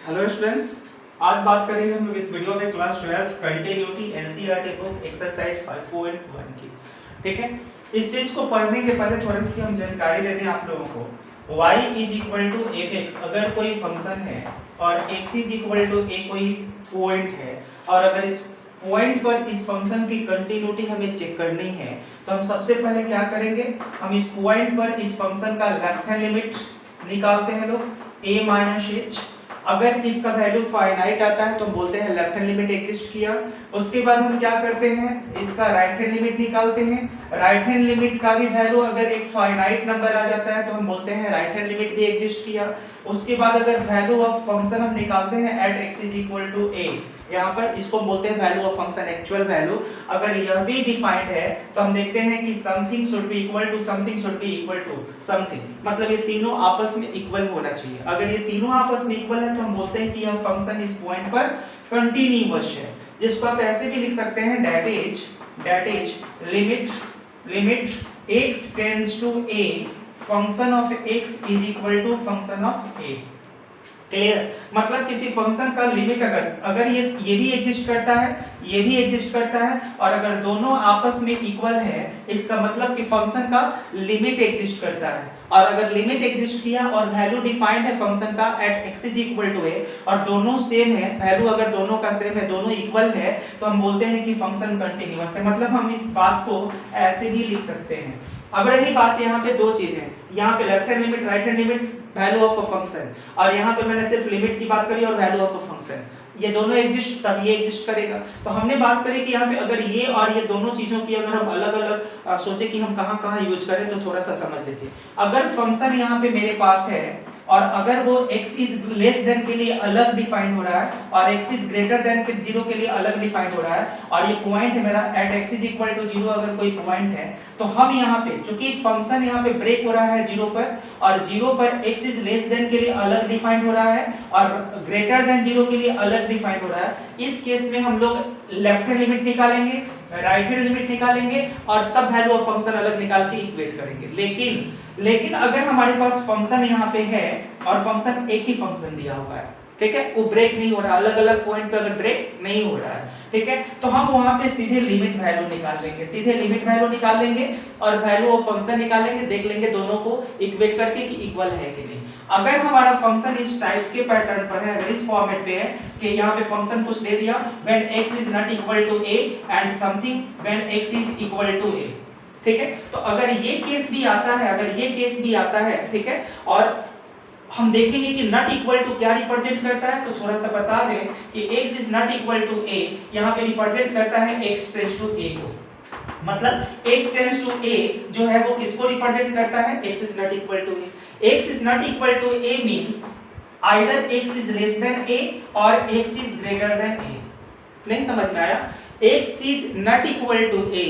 Hello students, आज बात करेंगे हम लोग इस वीडियो में class 12 continuity NCERT book exercise 5.1 की। ठीक है, इस चीज को पढ़ने के पहले थोड़ी सी हम जानकारी दे दें आप लोगों को। y is equal to fx अगर कोई फंक्शन है और x is equal to a कोई पॉइंट है और अगर इस पॉइंट पर इस फंक्शन की कंटिन्यूटी हमें चेक करनी है तो हम सबसे पहले क्या करेंगे, हम इस पॉइंट पर इस फंक्शन का लेफ्ट हैंड लिमिट निकालते हैं लोग a माइनस h। अगर इसका वैल्यू फाइनाइट आता है तो बोलते हैं लेफ्ट हैंड लिमिट एग्जिस्ट किया। उसके बाद हम क्या करते हैं, इसका राइट हैंड लिमिट निकालते हैं। राइट हैंड लिमिट का भी वैल्यू अगर एक फाइनाइट नंबर आ जाता है तो हम बोलते हैं राइट हैंड लिमिट भी एग्जिस्ट किया। उसके बाद अगर वैल्यू ऑफ फंक्शन हम निकालते हैं at x is equal to a, यहाँ पर इसको बोलते हैं value of function actual value. अगर यह भी डिफाइंड है तो हम देखते हैं कि something should be equal to something should be equal to something, मतलब ये तीनों आपस में इक्वल होना चाहिए। अगर ये तीनों आपस में इक्वल है तो हम बोलते हैं कि यह फंक्शन इस पॉइंट पर कंटीन्यूअस है, जिसको आप ऐसे भी लिख सकते हैं that is limit x tends to a function of x is equal to function of a। Clear, मतलब किसी फंक्शन का लिमिट अगर ये भी एग्जिस्ट करता है, ये भी एग्जिस्ट करता है और अगर दोनों आपस में इक्वल है इसका मतलब कि फंक्शन का लिमिट एग्जिस्ट करता है। और अगर लिमिट एग्जिस्ट किया और वैल्यू डिफाइंड है फंक्शन का at x is equal to a और दोनों सेम है, वैल्यू अगर दोनों का सेम है, दोनों इक्वल है तो हम बोलते हैं कि फंक्शन कंटीन्यूअस है। मतलब हम इस बात को ऐसे भी लिख सकते हैं। अब रही बात यहाँ पे दो चीजें, यहाँ पे left hand limit right hand limit value of a function, और यहाँ पे मैंने सिर्फ लिमिट की बात करी और वैल्यू ऑफ अ फंक्शन, ये दोनों एग्जिस्ट तब ये एग्जिस्ट करेगा। तो हमने बात करी कि यहाँ पे अगर ये और ये दोनों चीजों की अगर हम अलग अलग सोचे कि हम कहाँ कहाँ यूज करें तो थोड़ा सा समझ लीजिए। अगर फंक्शन यहाँ पे मेरे पास है और अगर वो x इज लेस देन के लिए अलग डिफाइन हो रहा है और x इज ग्रेटर देन के 0 के लिए अलग डिफाइन हो रहा है और ये पॉइंट है मेरा at x is equal to 0, अगर कोई पॉइंट है तो हम यहाँ पे चूंकि फंक्शन यहाँ पे ब्रेक हो रहा है 0 पर और 0 पर x इज लेस देन के लिए अलग डिफाइन हो रहा है और ग्रेटर देन 0 के लिए अलग डिफाइन हो रहा है, इस केस में हम लोग लेफ्ट हैंड लिमिट निकालेंगे, राइट हैंड लिमिट निकालेंगे और तब वैल्यू ऑफ फंक्शन अलग निकाल के इक्वेट करेंगे। लेकिन अगर हमारे पास फंक्शन यहाँ पे है और फंक्शन एक ही फंक्शन दिया हुआ है, ठीक है, वो ब्रेक नहीं हो रहा, अलग अलग पॉइंट पे अगर ब्रेक नहीं हो रहा है, ठीक है, तो हम वहां पे सीधे लिमिट वैल्यू निकाल लेंगे और वैल्यू ऑफ फंक्शन निकालेंगे, देख लेंगे दोनों को इक्वेट करके कि इक्वल है कि नहीं। अगर हमारा फंक्शन इस टाइप के पैटर्न पर है, अगर इस फॉर्मेट पे है कि यहाँ पे फंक्शन कुछ दे दिया when x is not equal to a and something when x is equal to a, ठीक है, तो अगर ये केस भी आता है, ठीक है, और हम देखेंगे कि नॉट इक्वल टू क्या रिप्रेजेंट करता है, तो थोड़ा सा बता दें कि x is not equal to a यहाँ पे रिप्रेजेंट करता है x टेंड्स टू a को, मतलब x टेंड्स टू a जो है वो किसको रिप्रेजेंट करता है, x is not equal to a। x is not equal to a means either x is less than a और x is greater than a। नहीं समझ में आया? x is not equal to a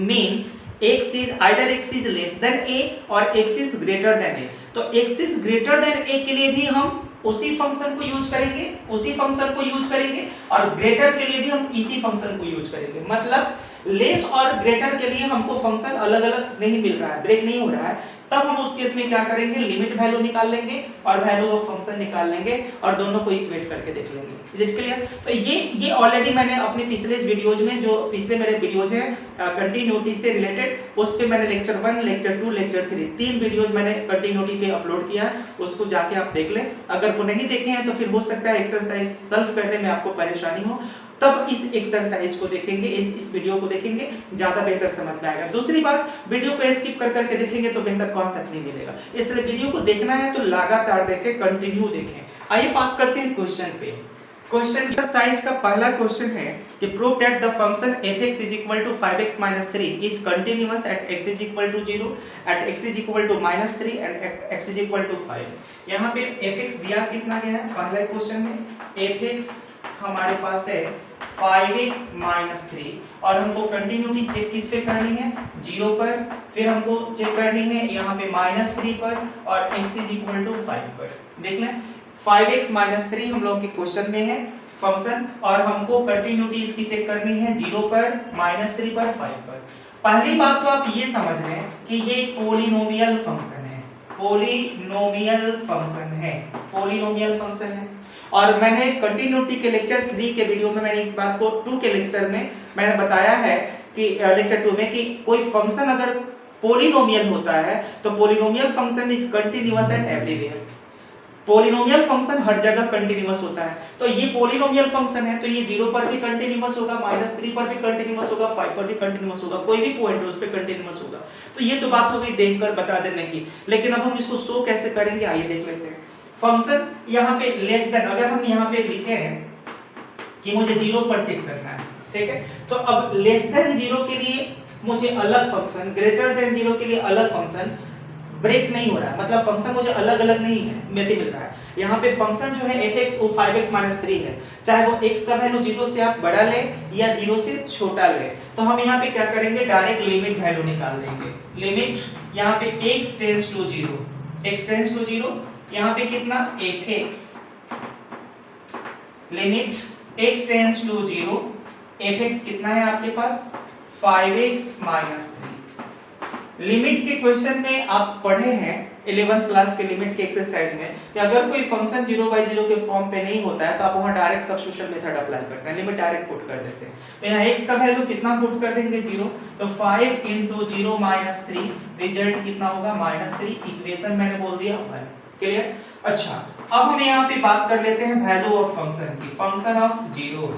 means x is less than a और x is greater than a। तो x is greater than a के लिए भी हम उसी फंक्शन को यूज करेंगे और ग्रेटर के लिए भी हम इसी फंक्शन को यूज करेंगे। मतलब लेस और ग्रेटर के लिए हमको फंक्शन अलग अलग नहीं मिल रहा है, ब्रेक नहीं हो रहा है, तब हम उस केस में क्या करेंगे, लिमिट वैल्यू निकाल लेंगे और वैल्यू ऑफ फंक्शन निकाल लेंगे और दोनों को इक्वेट करके देख लेंगे। Is it clear? तो ये ऑलरेडी मैंने अपने पिछले वीडियोज में, जो पिछले मेरे वीडियोज हैं कंटिन्यूटी से रिलेटेड, उस पे मैंने लेक्चर 1, लेक्चर 2, लेक्चर 3 3 वीडियोज मैंने कंटिन्यूटी पे अपलोड किया है, उसको जाके आप देख लें। अगर वो नहीं देखे हैं तो फिर हो सकता है एक्सरसाइज सॉल्व करने में आपको परेशानी हो, तब इस एक्सरसाइज को देखेंगे, इस वीडियो को देखेंगे, ज्यादा बेहतर समझ में आएगा। दूसरी बात, वीडियो को स्किप कर करके देखेंगे तो बेहतर कॉन्सेप्ट नहीं मिलेगा, इसलिए वीडियो को देखना है तो लगातार देखें, कंटिन्यू देखें। आइए बात करते हैं क्वेश्चन पे। क्वेश्चन एक्सरसाइज का पहला क्वेश्चन है कि prove that the function f(x) is equal to 5x - 3 is continuous at x is equal to 0, at x is equal to -3 and at x is equal to 5। यहाँ पे f(x) दिया कितना गया है पहले क्वेश्चन में, f(x) हमारे पास है 5x - 3 और हमको कंटिन्यूटी चेक किस पे करनी है, 0 पर, फिर हमको चेक करनी है यहाँ पे -3 पर और x इज इक्वल टू 5 पर। देख लें 5x - 3 हम लोग के क्वेश्चन में है फंक्शन और हमको कंटिन्यूटी इसकी चेक करनी है 0 पर, -3 पर, 5 पर। पहली बात तो आप ये समझ लें कि ये एक पॉलिनोमियल फंक्शन है, पॉलिनोमियल फंक्शन है, पॉलिनोमियल फंक्शन है। और मैंने कंटिन्यूटी के लेक्चर 3 के वीडियो में मैंने इस बात को 2 के लेक्चर में मैंने बताया है कि लेक्चर 2 में कि कोई फंक्शन अगर पॉलिनोमियल होता है तो polynomial function is continuous at everywhere. Polynomial function हर जगह कंटीन्यूअस होता है। तो ये पॉलिनोमियल फंक्शन है तो ये 0 पर भी कंटीन्यूअस होगा, -3 पर भी कंटीन्यूअस होगा, 5 पर भी कंटीन्यूअस होगा, कोई भी पॉइंट है उस पे कंटीन्यूअस होगा। तो ये तो बात हो गई देखकर बता देने की। लेकिन अब हम इसको शो कैसे करेंगे, आइए देख लेते हैं। फंक्शन यहाँ पे लेस देन, अगर हम यहाँ पे लिखे हैं कि मुझे 0 पर चेक करना है, ठीक है, तो अब लेस देन 0 के लिए मुझे अलग फंक्शन, ग्रेटर देन 0 के लिए अलग फंक्शन, ब्रेक नहीं हो रहा है, मतलब फंक्शन मुझे अलग अलग नहीं है मिल रहा है। यहाँ पे फंक्शन जो है fx वो 5x-3 है, चाहे वो x का वैल्यू 0 से आप बड़ा ले या 0 से छोटा ले। तो हम यहाँ पे क्या करेंगे, डायरेक्ट लिमिट वैल्यू निकाल देंगे। लिमिट यहाँ पे x tends to 0, x tends to 0, यहाँ पे कितना fx, limit x tends to 0, fx कितना है आपके पास 5x-3। लिमिट के क्वेश्चन में आप पढ़े हैं 11th क्लास के लिमिट के एक्सरसाइज में कि अगर कोई फंक्शन 0/0 के फॉर्म पे नहीं होता है तो आप वहां डायरेक्ट सब्स्टिट्यूशन मेथड अप्लाई करते हैं, लिमिट डायरेक्ट पुट कर देते हैं। तो यहाँ x का वैल्यू कितना पुट कर देंगे 0, तो 5 × 0 - 3, रिजल्ट कितना होगा -3। इक्वेशन मैंने बोल दिया 1। क्लियर। अच्छा, अब हम यहाँ पे बात कर लेते हैं वैल्यू ऑफ फंक्शन की, function of 0।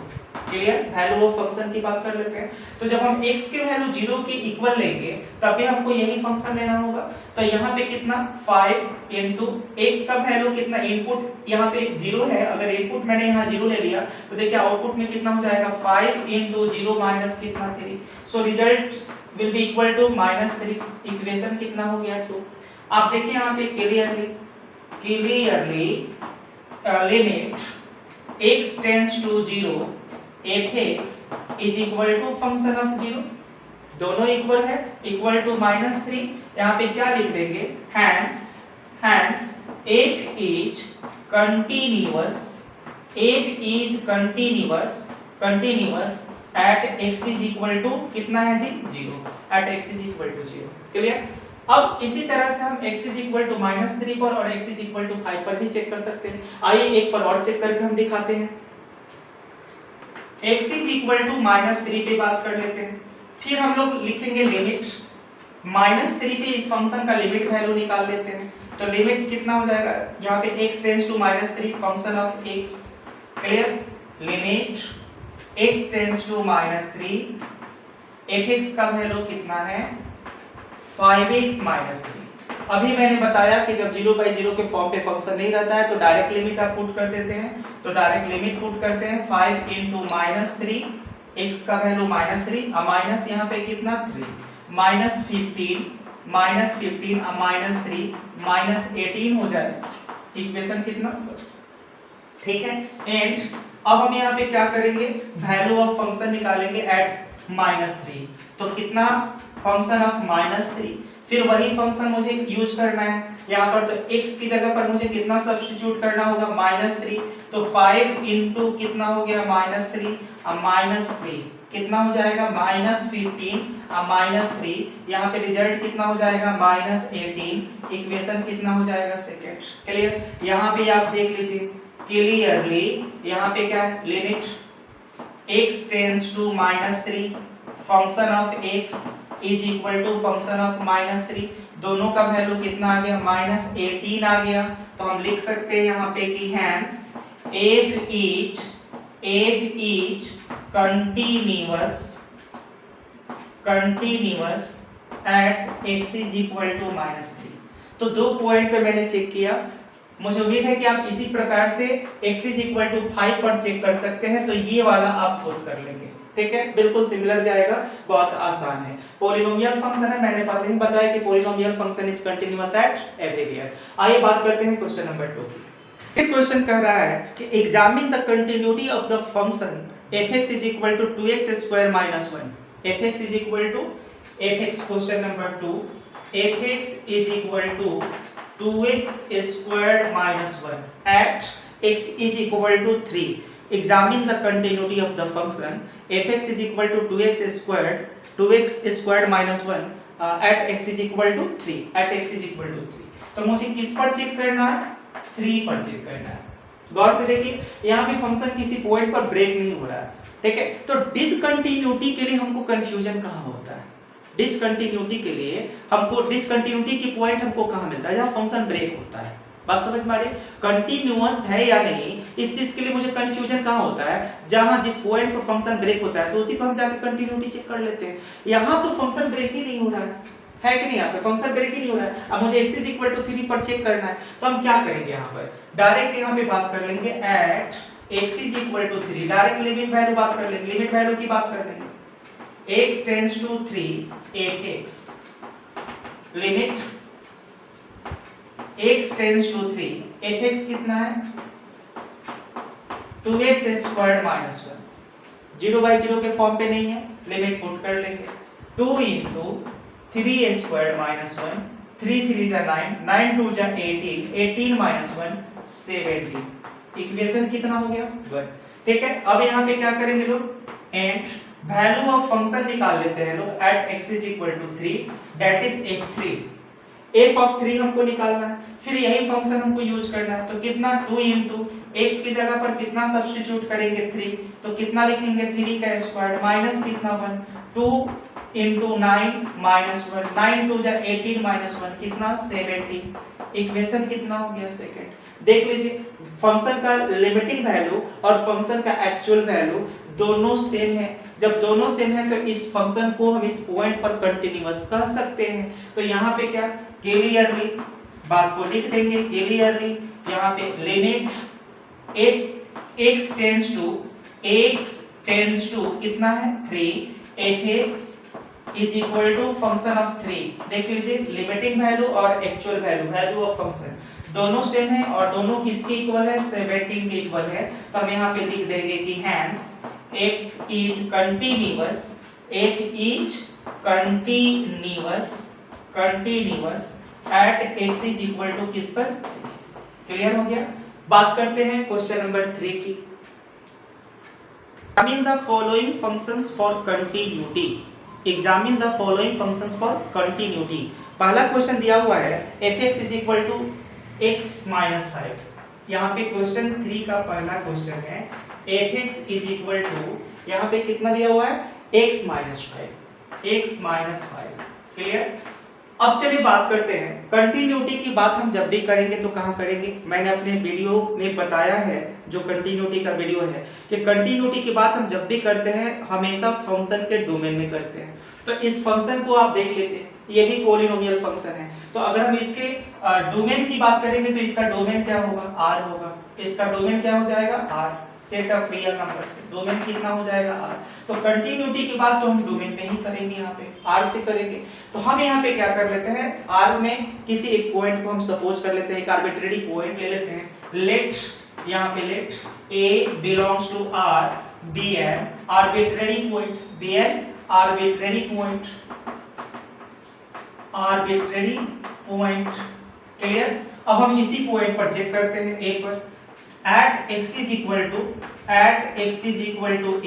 Clear, value of function की बात कर लेते हैं। तो जब हम x के वैल्यू 0 के इक्वल लेंगे तब भी हमको यही फंक्शन लेना होगा। तो यहाँ पे कितना 5 × x का वैल्यू कितना, इनपुट यहाँ पे 0 है, अगर इनपुट मैंने यहाँ 0 ले लिया तो देखिए आउटपुट में कितना हो जाएगा 5 × 0 माइनस कितना 3, so result will be equal to -3। Equation कितना हो गया 2। आप देखिए यहाँ पे clearly limit x tends to 0 fx is equal to function of 0, दोनों इक्वल है, इक्वल टू -3। यहाँ पे क्या लिख देंगे, hence f is continuous at x is equal to कितना है जी 0, at x is equal to 0। Clear. अब इसी तरह से हम x is equal to -3 पर और x is equal to 5 पर भी चेक कर सकते हैं। आइए एक पर और चेक करके हम दिखाते हैं। x is equal to -3 पे बात कर लेते हैं, फिर हम लोग लिखेंगे लिमिट -3 पे इस फंक्शन का लिमिट वैल्यू निकाल लेते हैं। तो लिमिट कितना हो जाएगा, यहाँ पे x tends to -3 function of x। Clear, limit x tends to -3, fx का वैल्यू कितना है 5x-3। अभी मैंने बताया कि जब 0/0 के फॉर्म पे फंक्शन नहीं रहता है तो डायरेक्ट लिमिट आप पुट कर देते हैं। तो डायरेक्ट लिमिट पुट करते हैं 5 × -3, x का वैल्यू -3 और माइनस यहाँ पे कितना 3, -15 -3 -18 हो जाएगा। इक्वेशन कितना फर्स्ट, ठीक है। एंड अब हम यहाँ पे क्या करेंगे, वैल्यू ऑफ फंक्शन निकालेंगे एट -3। तो कितना फंक्शन ऑफ -3, फिर वही फंक्शन मुझे यूज करना है यहाँ पर। तो x की जगह पर मुझे कितना सब्स्टिट्यूट करना होगा -3, तो 5 × कितना हो गया -3 और -3 कितना हो जाएगा -15 और -3, यहाँ पे रिजल्ट कितना हो जाएगा -18। इक्वेशन कितना हो जाएगा सेकंड। क्लियर, यहाँ पे आप देख लीजिए क्लियरली, यहाँ पे क्या है limit x tends to -3 function of x is equal to function of -3, दोनों का वैल्यू कितना आ गया -18 आ गया। तो हम लिख सकते हैं यहाँ पे कि hence f is continuous at x is equal to -3। तो 2 पॉइंट पे मैंने चेक किया, मुझे उम्मीद है कि आप इसी प्रकार से x इज इक्वल टू 5 पर चेक कर सकते हैं। तो ये वाला आप खुद कर लेंगे, ठीक है, बिल्कुल सिमिलर जाएगा, बहुत आसान है। पॉलिनोमियल फंक्शन है, मैंने पहले ही बताया कि polynomial function is continuous at everywhere. आइए बात करते हैं क्वेश्चन नंबर 2 की। फिर क्वेश्चन कह रहा है कि examine the continuity of the function fx is equal to 2x² - 1। fx is equal to fx, question number 2, fx is equal to 2x² - 1 at x is equal to 3। Examine the continuity of the function fx is equal to 2x² - 1 at x is equal to 3, at x is equal to 3। तो मुझे किस पर check करना है, 3 पर check करना है। गौर से देखिए यहाँ भी फंक्शन किसी पॉइंट पर ब्रेक नहीं हो रहा है, ठीक है। तो डिसकंटिन्यूटी के लिए हमको कंफ्यूजन कहाँ होता है, डिसकंटिन्यूटी के लिए हमको डिसकंटिन्यूटी की पॉइंट हमको कहाँ मिलता है, जहाँ फंक्शन ब्रेक होता है। बात समझ में आ रही है, कंटिन्यूअस है या नहीं इस चीज के लिए मुझे कंफ्यूजन कहाँ होता है, जहां जिस पॉइंट पर फंक्शन ब्रेक होता है तो उसी पर हम जाकर कंटिन्यूटी चेक कर लेते हैं। यहाँ तो फंक्शन ब्रेक ही नहीं हो रहा है कि नहीं, यहाँ पे फंक्शन ब्रेक ही नहीं हो रहा है। अब मुझे x = 3 पर चेक करना है, तो हम क्या करेंगे, यहाँ पर डायरेक्ट यहाँ पे बात कर लेंगे at x = 3, direct limit value बात कर लेंगे, लिमिट वैल्यू की बात कर लेंगे। x tends to 3 fx, limit x tends to 3 fx कितना है, 2x² -1, 0/0 के फॉर्म पे नहीं है, लिमिट पुट कर लेंगे। 2 × 3a² -1, 3 3 जा 9, 9 2 जा 18, 18 -1 17। इक्वेशन कितना हो गया, 1, ठीक है। अब यहाँ पे क्या करेंगे लोग, एंड वैल्यू ऑफ फंक्शन निकाल लेते हैं लोग at x = 3, that is f3, f(3) हमको निकालना है, फिर यही फंक्शन हमको यूज करना है। तो कितना, 2 × x की जगह पर कितना सब्स्टिट्यूट करेंगे, 3, तो कितना लिखेंगे, 3 का स्क्वायर माइनस कितना 1, 2 × 9 -1, 9 2 जा 18 -1 कितना 17। इक्वेशन कितना हो गया, सेकंड। देख लीजिए फंक्शन का लिमिटिंग वैल्यू और फंक्शन का एक्चुअल वैल्यू दोनों सेम है। जब दोनों सेम है तो इस फंक्शन को हम इस पॉइंट पर कंटीन्यूअस कह सकते हैं। तो यहाँ पे क्या, क्लियरली बात को लिख देंगे, क्लियरली यहाँ पे लिमिट x टेंड्स टू कितना है, 3 fx = फंक्शन ऑफ 3। देख लीजिए लिमिटिंग वैल्यू और actual value, value of function दोनों सेम है और दोनों किसके इक्वल है, 17 के इक्वल है। तो हम यहाँ पे लिख देंगे कि hence f is continuous, f is continuous at x = किस पर, क्लियर हो गया। बात करते हैं क्वेश्चन नंबर 3 की। Examine the following functions for continuity, examine the following functions for continuity। पहला क्वेश्चन दिया हुआ है fx = x - 5। यहाँ पे क्वेश्चन 3 का पहला क्वेश्चन है fx = यहाँ पे कितना दिया हुआ है, x - 5, क्लियर। अब चलिए बात करते हैं कंटिन्यूटी की। बात हम जब भी करेंगे तो कहाँ करेंगे, मैंने अपने वीडियो में बताया है, जो कंटिन्यूटी का वीडियो है, कि कंटिन्यूटी की बात हम जब भी करते हैं हमेशा फंक्शन के डोमेन में करते हैं। तो इस फंक्शन को आप देख लीजिए, ये भी पॉलिनोमियल फंक्शन है। तो अगर हम इसके डोमेन की बात करेंगे तो इसका डोमेन क्या होगा, r होगा। इसका डोमेन क्या हो जाएगा, r, set of real number से डोमेन कितना हो जाएगा, r। तो कंटिन्यूटी की बात तो हम डोमेन में ही करेंगे, यहाँ पे r से करेंगे। तो हम यहाँ पे क्या कर लेते हैं, r में किसी एक पॉइंट को हम सपोज कर लेते हैं, एक आर्बिट्रेरी पॉइंट ले लेते हैं। लेट यहाँ पे let a belongs to r, bn arbitrary point, bn arbitrary point, clear. अब हम इसी पॉइंट पर चेक करते हैं, a पर एट x = a,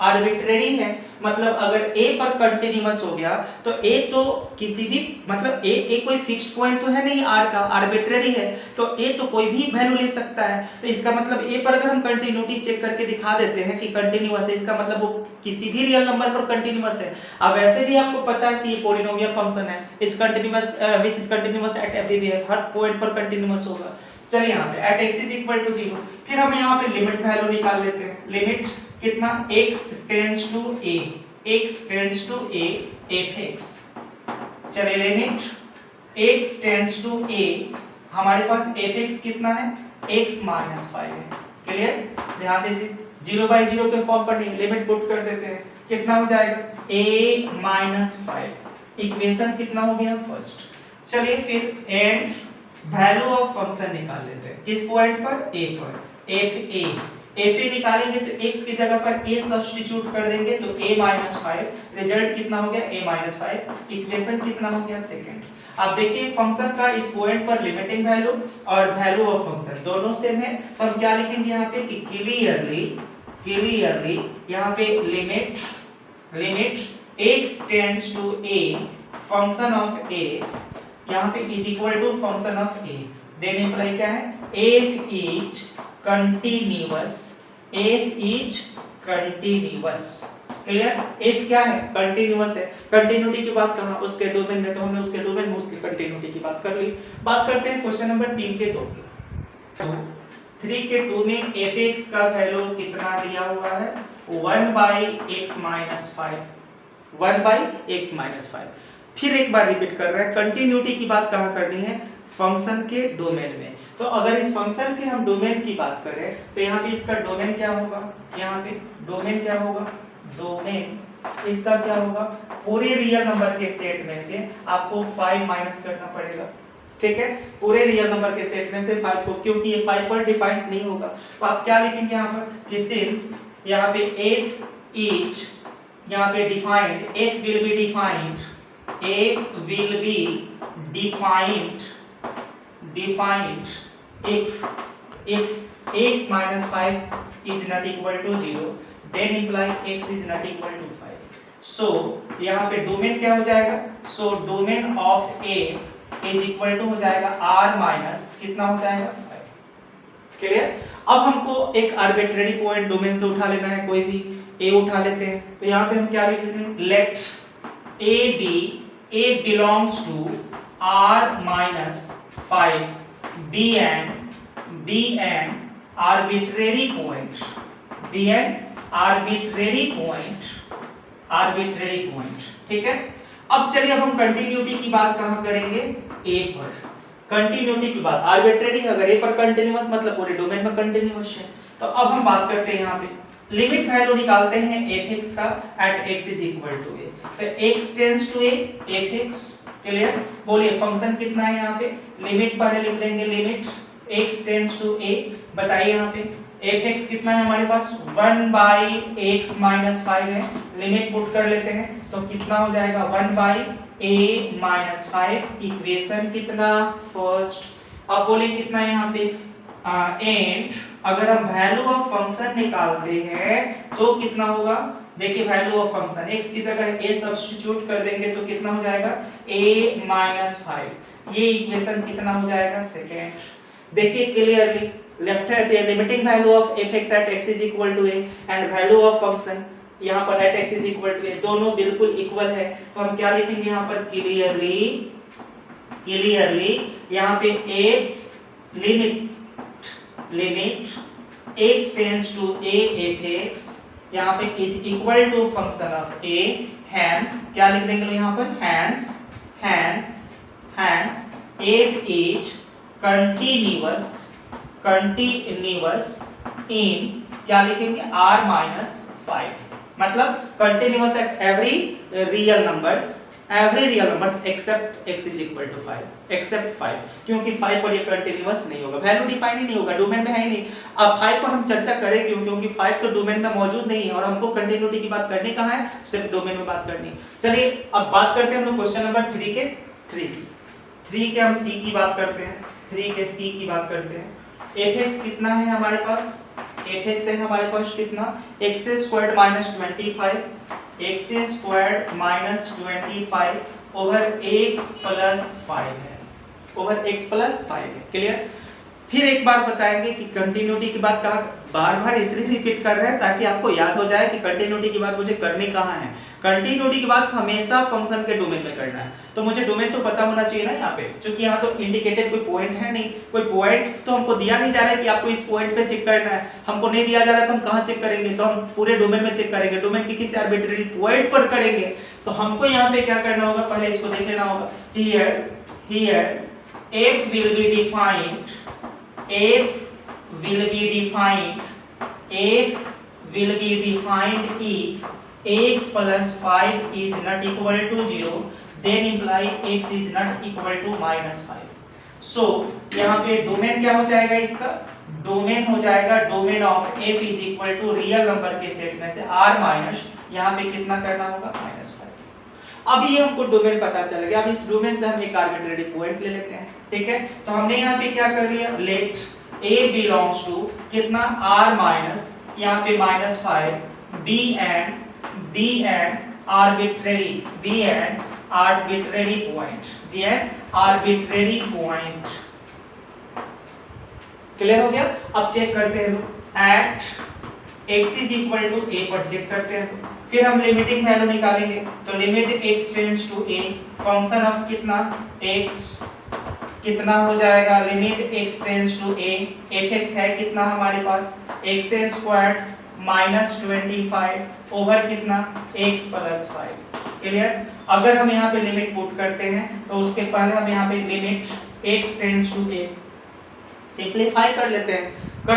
आर्बिट्रेरी है, मतलब अगर a पर कंटीन्यूअस हो गया तो a तो किसी भी, मतलब a कोई फिक्स्ड पॉइंट तो है नहीं, r का आर्बिट्रेरी है, तो a तो कोई भी वैल्यू ले सकता है। तो इसका मतलब a पर अगर हम कंटिन्यूटी चेक करके दिखा देते हैं कि कंटिन्यूअस है, इसका मतलब वो किसी भी रियल नंबर पर कंटिन्यूअस है। अब वैसे भी आपको पता है कि ये पॉलिनोमियल फंक्शन है, it's continuous which is continuous eight everywhere, her point पर कंटिन्यूअस होगा। चलिए यहाँ पे एट x = 0, फिर हम यहाँ पे लिमिट वैल्यू निकाल लेते हैं। लिमिट कितना, x tends to a fx। चलिए limit x tends to a, हमारे पास fx कितना है, x - 5 है, क्लियर। ध्यान दीजिए 0/0 के फॉर्म पर नहीं, लिमिट पुट कर देते हैं, कितना हो जाएगा, a - 5। इक्वेशन कितना हो गया, फर्स्ट। चलिए फिर एंड वैल्यू ऑफ फंक्शन निकाल लेते हैं, किस पॉइंट पर, a पर, fa निकालेंगे तो x की जगह पर a सब्स्टिट्यूट कर देंगे तो a - 5, रिजल्ट कितना हो गया, a - 5। इक्वेशन कितना हो गया, सेकंड। अब देखिए फंक्शन का इस पॉइंट पर लिमिटिंग वैल्यू और वैल्यू ऑफ फंक्शन दोनों सेम है, तो हम क्या लिखेंगे यहाँ पे कि क्लियरली यहाँ पे limit x tends to a function of x यहाँ पे is equal to function of a, then imply क्या है, f is continuous, f is continuous, clear. F क्या है, कंटिन्यूअस है। कंटिन्यूटी की बात करना उसके डोमेन में, तो हमने उसके डोमेन में उसकी कंटिन्यूटी की बात कर ली। बात करते हैं क्वेश्चन नंबर 3 के 2 की। 3 के 2 में fx का वैल्यू कितना दिया हुआ है, 1/x - 5, 1/x - 5। फिर एक बार रिपीट कर रहे हैं, कंटिन्यूटी की बात कहाँ करनी है, फंक्शन के डोमेन में। तो अगर इस फंक्शन के हम डोमेन की बात करें तो यहाँ पे इसका डोमेन क्या होगा, यहाँ पे डोमेन क्या होगा, डोमेन इसका क्या होगा, पूरे रियल नंबर के सेट में से आपको 5 माइनस करना पड़ेगा, ठीक है। पूरे रियल नंबर के सेट में से 5 को, क्योंकि ये 5 पर डिफाइंड नहीं होगा, तो आप क्या लिखेंगे यहाँ पर कि सिंस यहाँ पे f इज यहाँ पे defined, f will be defined, f will be defined if x - 5 is not equal to 0, then imply x is not equal to 5. So यहाँ पे डोमेन क्या हो जाएगा, so domain of a is equal to हो जाएगा r minus कितना हो जाएगा 5, क्लियर। अब हमको एक आर्बिट्रेरी पॉइंट डोमेन से उठा लेना है, कोई भी a उठा लेते हैं। तो यहाँ पे हम क्या लिख लेते हैं, late a belongs to r minus 5 be an arbitrary point, be an arbitrary point, ठीक है। अब चलिए अब हम कंटिन्यूटी की बात कहाँ करेंगे, a पर। कंटिन्यूटी की बात आर्बिट्रेरी, अगर a पर कंटिन्यूअस मतलब पूरे डोमेन में कंटिन्यूअस है। तो अब हम बात करते हैं यहाँ पे लिमिट वैल्यू निकालते हैं fx का at x is equal to a। तो x tends to a, fx, clear. बोलिए फंक्शन कितना है यहाँ पे, लिमिट पहले लिख देंगे, limit x tends to a। बताइए यहाँ पे fx कितना है हमारे पास, 1/x - 5 है। लिमिट पुट कर लेते हैं तो कितना हो जाएगा, 1/a - 5। इक्वेशन कितना, फर्स्ट। अब बोलिए कितना है यहाँ पे, एंड अगर हम वैल्यू ऑफ फंक्शन निकालते हैं तो कितना होगा, देखिए वैल्यू ऑफ फंक्शन x की जगह a सब्स्टिट्यूट कर देंगे तो कितना हो जाएगा, a - 5। ये इक्वेशन कितना हो जाएगा, सेकेंड। देखिए क्लियरली लेफ्ट हैंड है limiting value of fx at x is equal to a and value of function यहाँ पर at x is equal to a, दोनों बिल्कुल इक्वल है। तो हम क्या लिखेंगे यहाँ पर, क्लियरली यहाँ पे a limit x tends to a fx यहाँ पे is equal to function of a, hence क्या लिख देंगे यहाँ पर, hence f is continuous in क्या लिखेंगे, r - 5, मतलब continuous at every real numbers except x is equal to 5, except 5, क्योंकि 5 पर ये कंटिन्यूअस नहीं होगा, वैल्यू डिफाइन ही नहीं होगा, डोमेन में है ही नहीं। अब 5 पर हम चर्चा करें क्यों, क्योंकि 5 तो डोमेन में मौजूद नहीं है और हमको कंटिन्यूटी की बात करनी कहाँ है, सिर्फ डोमेन में बात करनी है। चलिए अब बात करते हैं हम लोग क्वेश्चन नंबर 3 के हम c की बात करते हैं, 3 के c की बात करते हैं। fx कितना है हमारे पास, fx है हमारे पास कितना, x² - 25, x² - 25 ओवर x + 5 है, ओवर x + 5 है, क्लियर। फिर एक बार बताएंगे कि कंटिन्यूटी की बात कहाँ, बार इसलिए रिपीट कर रहे हैं ताकि आपको याद हो जाए कि कंटिन्यूटी की बात मुझे करनी कहाँ है। कंटिन्यूटी की बात हमेशा फंक्शन के डोमेन में करना है, तो मुझे डोमेन तो पता होना चाहिए ना यहाँ पे, क्योंकि यहाँ तो इंडिकेटेड कोई पॉइंट है नहीं, कोई पॉइंट तो हमको दिया नहीं जा रहा है कि आपको इस पॉइंट पे चेक करना है, हमको नहीं दिया जा रहा है तो हम कहाँ चेक करेंगे, तो हम पूरे डोमेन में चेक करेंगे, डोमेन की किसी आर्बिट्रेरी पॉइंट पर करेंगे। तो हमको यहाँ पे क्या करना होगा, पहले इसको देख लेना होगा, here f will be defined if x plus 5 is not equal to 0, then imply x is not equal to -5. So यहाँ पे डोमेन क्या हो जाएगा, इसका डोमेन हो जाएगा, domain of f is equal to real number के सेट में से r माइनस यहाँ पे कितना करना होगा, -5। अब ये हमको डोमेन पता चल गया। अब इस डोमेन से हम एक आर्बिट्रेरी पॉइंट ले लेते हैं, ठीक है। तो हमने यहाँ पे क्या कर लिया, लेट a belongs to कितना, r माइनस यहाँ पे -5 be an आर्बिट्रेरी पॉइंट, दिया है आर्बिट्रेरी पॉइंट। क्लियर हो गया। अब चेक करते हैं लोग at x is equal to a पर चेक करते हैं। फिर हम लिमिटिंग वैल्यू निकालेंगे, तो limit x tends to a, function of कितना x कितना हो जाएगा, limit x tends to a, fx है कितना हमारे पास x स्क्वायर्ड माइनस 25 ओवर कितना x प्लस 5। क्लियर। अगर हम यहाँ पे लिमिट पुट करते हैं तो उसके पहले हम यहाँ पे limit x tends to a simplify कर लेते हैं तो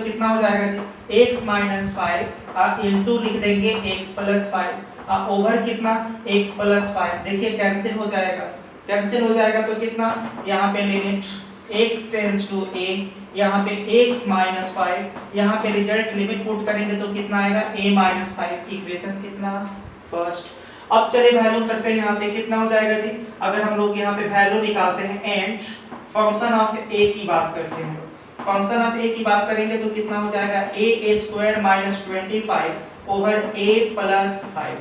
कितना हो जाएगा जी x माइनस 5 इंटू लिख देंगे x प्लस 5 ओवर कितना x प्लस 5। देखिए कैंसिल हो जाएगा तो कितना यहाँ पे limit x tends to a, यहाँ पे x माइनस 5, यहाँ पे रिजल्ट लिमिट पुट करेंगे तो कितना आएगा a माइनस 5। इक्वेशन कितना फर्स्ट। अब चलिए वैल्यू करते हैं, यहाँ पे कितना हो जाएगा जी, अगर हम लोग यहाँ पे वैल्यू निकालते हैं एंड फंक्शन ऑफ a की बात करते हैं, फंक्शन ऑफ a की बात करेंगे तो कितना हो जाएगा a square minus 25 over a plus 5।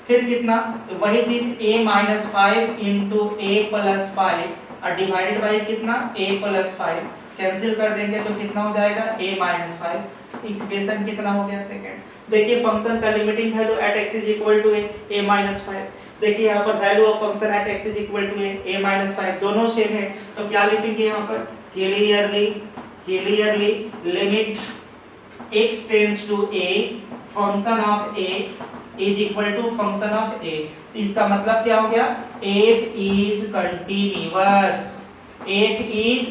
फिर कितना वही चीज a minus 5 into a plus 5 और डिवाइडेड बाई कितना a प्लस 5 कैंसिल कर देंगे तो कितना हो जाएगा a माइनस 5। इक्वेशन कितना हो गया सेकंड। देखिए फंक्शन का limiting value at x is equal to a minus 5। देखिए यहाँ पर value of function at x is equal to a minus 5 दोनों सेम है, तो क्या लिखेंगे यहाँ पर clearly limit x tends to a function of x is equal to function of a। इसका मतलब क्या हो गया f इज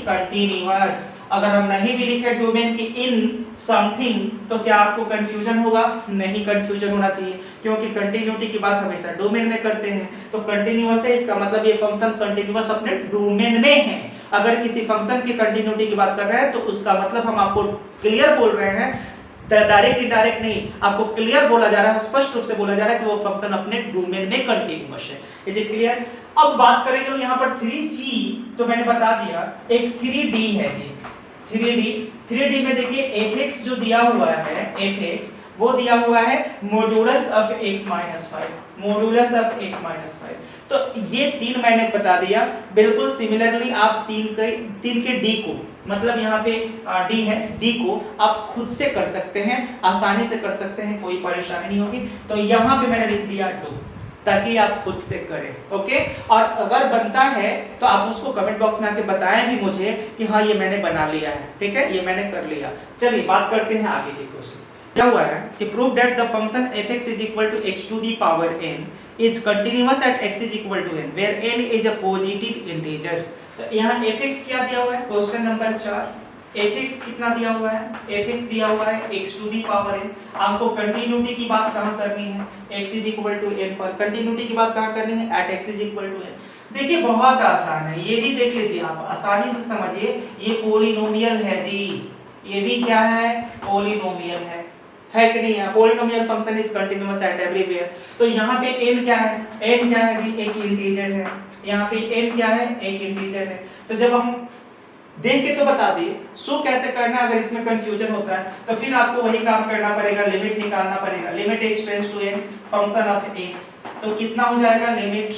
कंटीन्यूअस। अगर हम नहीं भी लिखे डोमेन की इन समथिंग तो क्या आपको कंफ्यूजन होगा? नहीं कंफ्यूजन होना चाहिए, क्योंकि कंटिन्यूटी की बात हमेशा डोमेन में करते हैं। तो कंटिन्यूअस है इसका मतलब ये फंक्शन कंटिन्यूअस अपने डोमेन में है। अगर किसी फंक्शन की कंटिन्यूटी की बात कर रहे हैं तो उसका मतलब हम आपको क्लियर बोल रहे हैं, डायरेक्ट इनडायरेक्ट नहीं, आपको क्लियर बोला जा रहा है, स्पष्ट रूप से बोला जा रहा है कि वो फंक्शन अपने डोमेन में कंटीन्यूअस है। Is it clear? अब बात करेंगे यहाँ पर 3c, तो मैंने बता दिया एक 3d है जी, 3d में देखिए fx जो दिया हुआ है, fx वो दिया हुआ है मॉड्यूलस ऑफ x माइनस 5। तो ये तीन मैंने बता दिया। बिल्कुल सिमिलरली आप तीन के d को, मतलब यहाँ पे d है, d को आप खुद से कर सकते हैं, आसानी से कर सकते हैं, कोई परेशानी नहीं होगी। तो यहाँ पे मैंने लिख दिया do, ताकि आप खुद से करें। ओके, और अगर बनता है तो आप उसको कमेंट बॉक्स में आके बताएं भी मुझे कि हाँ ये मैंने बना लिया है, ठीक है, ये मैंने कर लिया। चलिए बात करते हैं आगे के क्वेश्चन। क्या हुआ है कि prove that the function fx is equal to x to the power n is continuous at x is equal to n where n is a positive integer. तो यहाँ fx क्या दिया हुआ है, क्वेश्चन नंबर 4, fx कितना दिया हुआ है, fx दिया हुआ है x to the power n। आपको कंटिन्यूटी की बात कहाँ करनी है, x is equal to n पर। कंटिन्यूटी की बात कहाँ करनी है, at x is equal to n। देखिए बहुत आसान है, ये भी देख लीजिए आप, आसानी से समझिए। ये पोलिनोमियल है जी, ये भी क्या है, पोलिनोमियल है कि नहीं है? Polynomial function is continuous at everywhere. तो यहाँ पे n क्या है, n क्या है जी, एक इंटीजर है। यहाँ पे n क्या है, एक इंटीजर है। तो जब हम देख के तो बता दिए, सो कैसे करना है, अगर इसमें कंफ्यूजन होता है तो फिर आपको वही काम करना पड़ेगा, लिमिट निकालना पड़ेगा। Limit x tends to n function of x, तो कितना हो जाएगा, limit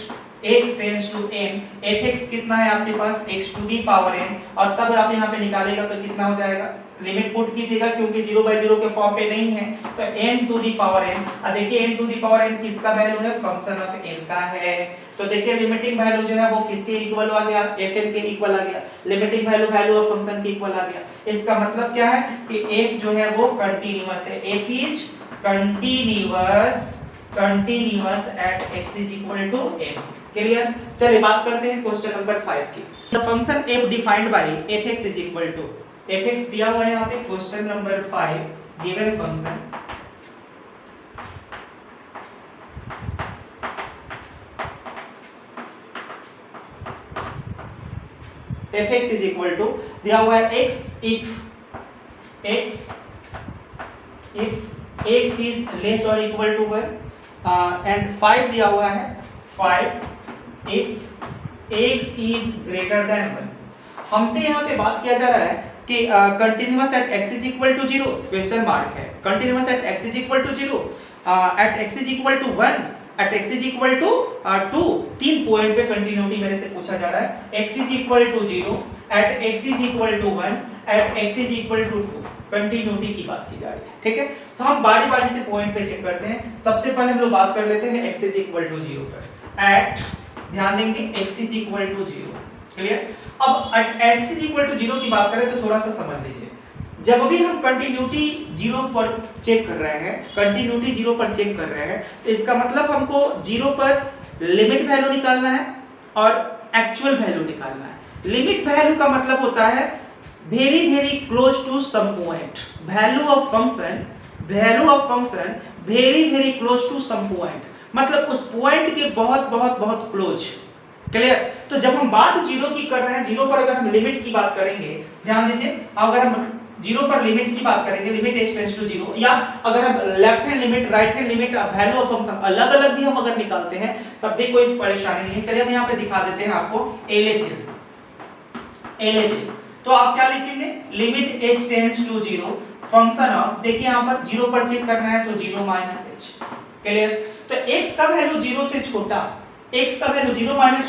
x tends to n, fx कितना है आपके पास, x to the power n, और तब आप यहाँ पे निकालेगा तो कितना हो जाएगा, लिमिट पुट कीजिएगा क्योंकि 0/0 के फॉर्म पे नहीं है, तो n to the power n। अब देखिए n to the power n किसका वैल्यू है, फंक्शन ऑफ n का है। तो देखिए लिमिटिंग वैल्यू जो है वो किसके इक्वल आ गया, fn के इक्वल आ गया। लिमिटिंग वैल्यू ऑफ फंक्शन के इक्वल आ गया। इसका मतलब क्या है कि f जो है वो कंटीन्यूअस है, f is continuous at x is equal to n। Clear? चलिए बात करते हैं क्वेश्चन नंबर 5 की। The function f defined by fx is equal to, fx दिया हुआ है यहाँ पे question number 5, given function fx is equal to दिया हुआ है x if x is less और इक्वल टू 1 एंड 5 दिया हुआ है 5 if x is greater than 1। हमसे यहाँ पे बात किया जा रहा है कि continuous at x is equal to 0, question mark है, continuous at x is equal to 0, at x is equal to 1 at x is equal to 2, 3 point पे कंटिन्यूटी मेरे से पूछा जा रहा है। x is equal to 0 at x is equal to 1 at x is equal to 2, continuity की बात की जा रही है, ठीक है। तो हम बारी बारी से पॉइंट पे चेक करते हैं। सबसे पहले हम लोग बात कर लेते हैं x इज इक्वल टू 0 पर। एट, ध्यान देंगे x is equal to 0, clear. अब at x is equal to 0 की बात करें तो थोड़ा सा समझ लीजिए। जब भी हम कंटिन्यूटी 0 पर चेक कर रहे हैं, कंटिन्यूटी 0 पर चेक कर रहे हैं, तो इसका मतलब हमको 0 पर लिमिट वैल्यू निकालना है और एक्चुअल वैल्यू निकालना है। लिमिट वैल्यू का मतलब होता है very very close to some point, value of function very very close to some point, मतलब उस पॉइंट के बहुत बहुत बहुत क्लोज, क्लियर। तो जब हम बात 0 की कर रहे हैं, 0 पर अगर हम लिमिट की बात करेंगे, ध्यान दीजिए, अगर हम 0 पर लिमिट की बात करेंगे, लिमिट h टेंड्स टू 0, या अगर हम left hand limit, right hand limit, value of function अलग अलग भी हम अगर निकालते हैं तब भी कोई परेशानी नहीं है। चलिए हम यहाँ पे दिखा देते हैं आपको LHS। तो आप क्या लिखेंगे, limit h tends to 0 function of, देखिए यहाँ पर 0 पर चेक करना है तो 0 माइनस h, क्लियर। तो x का वैल्यू 0 से छोटा, x का value 0 minus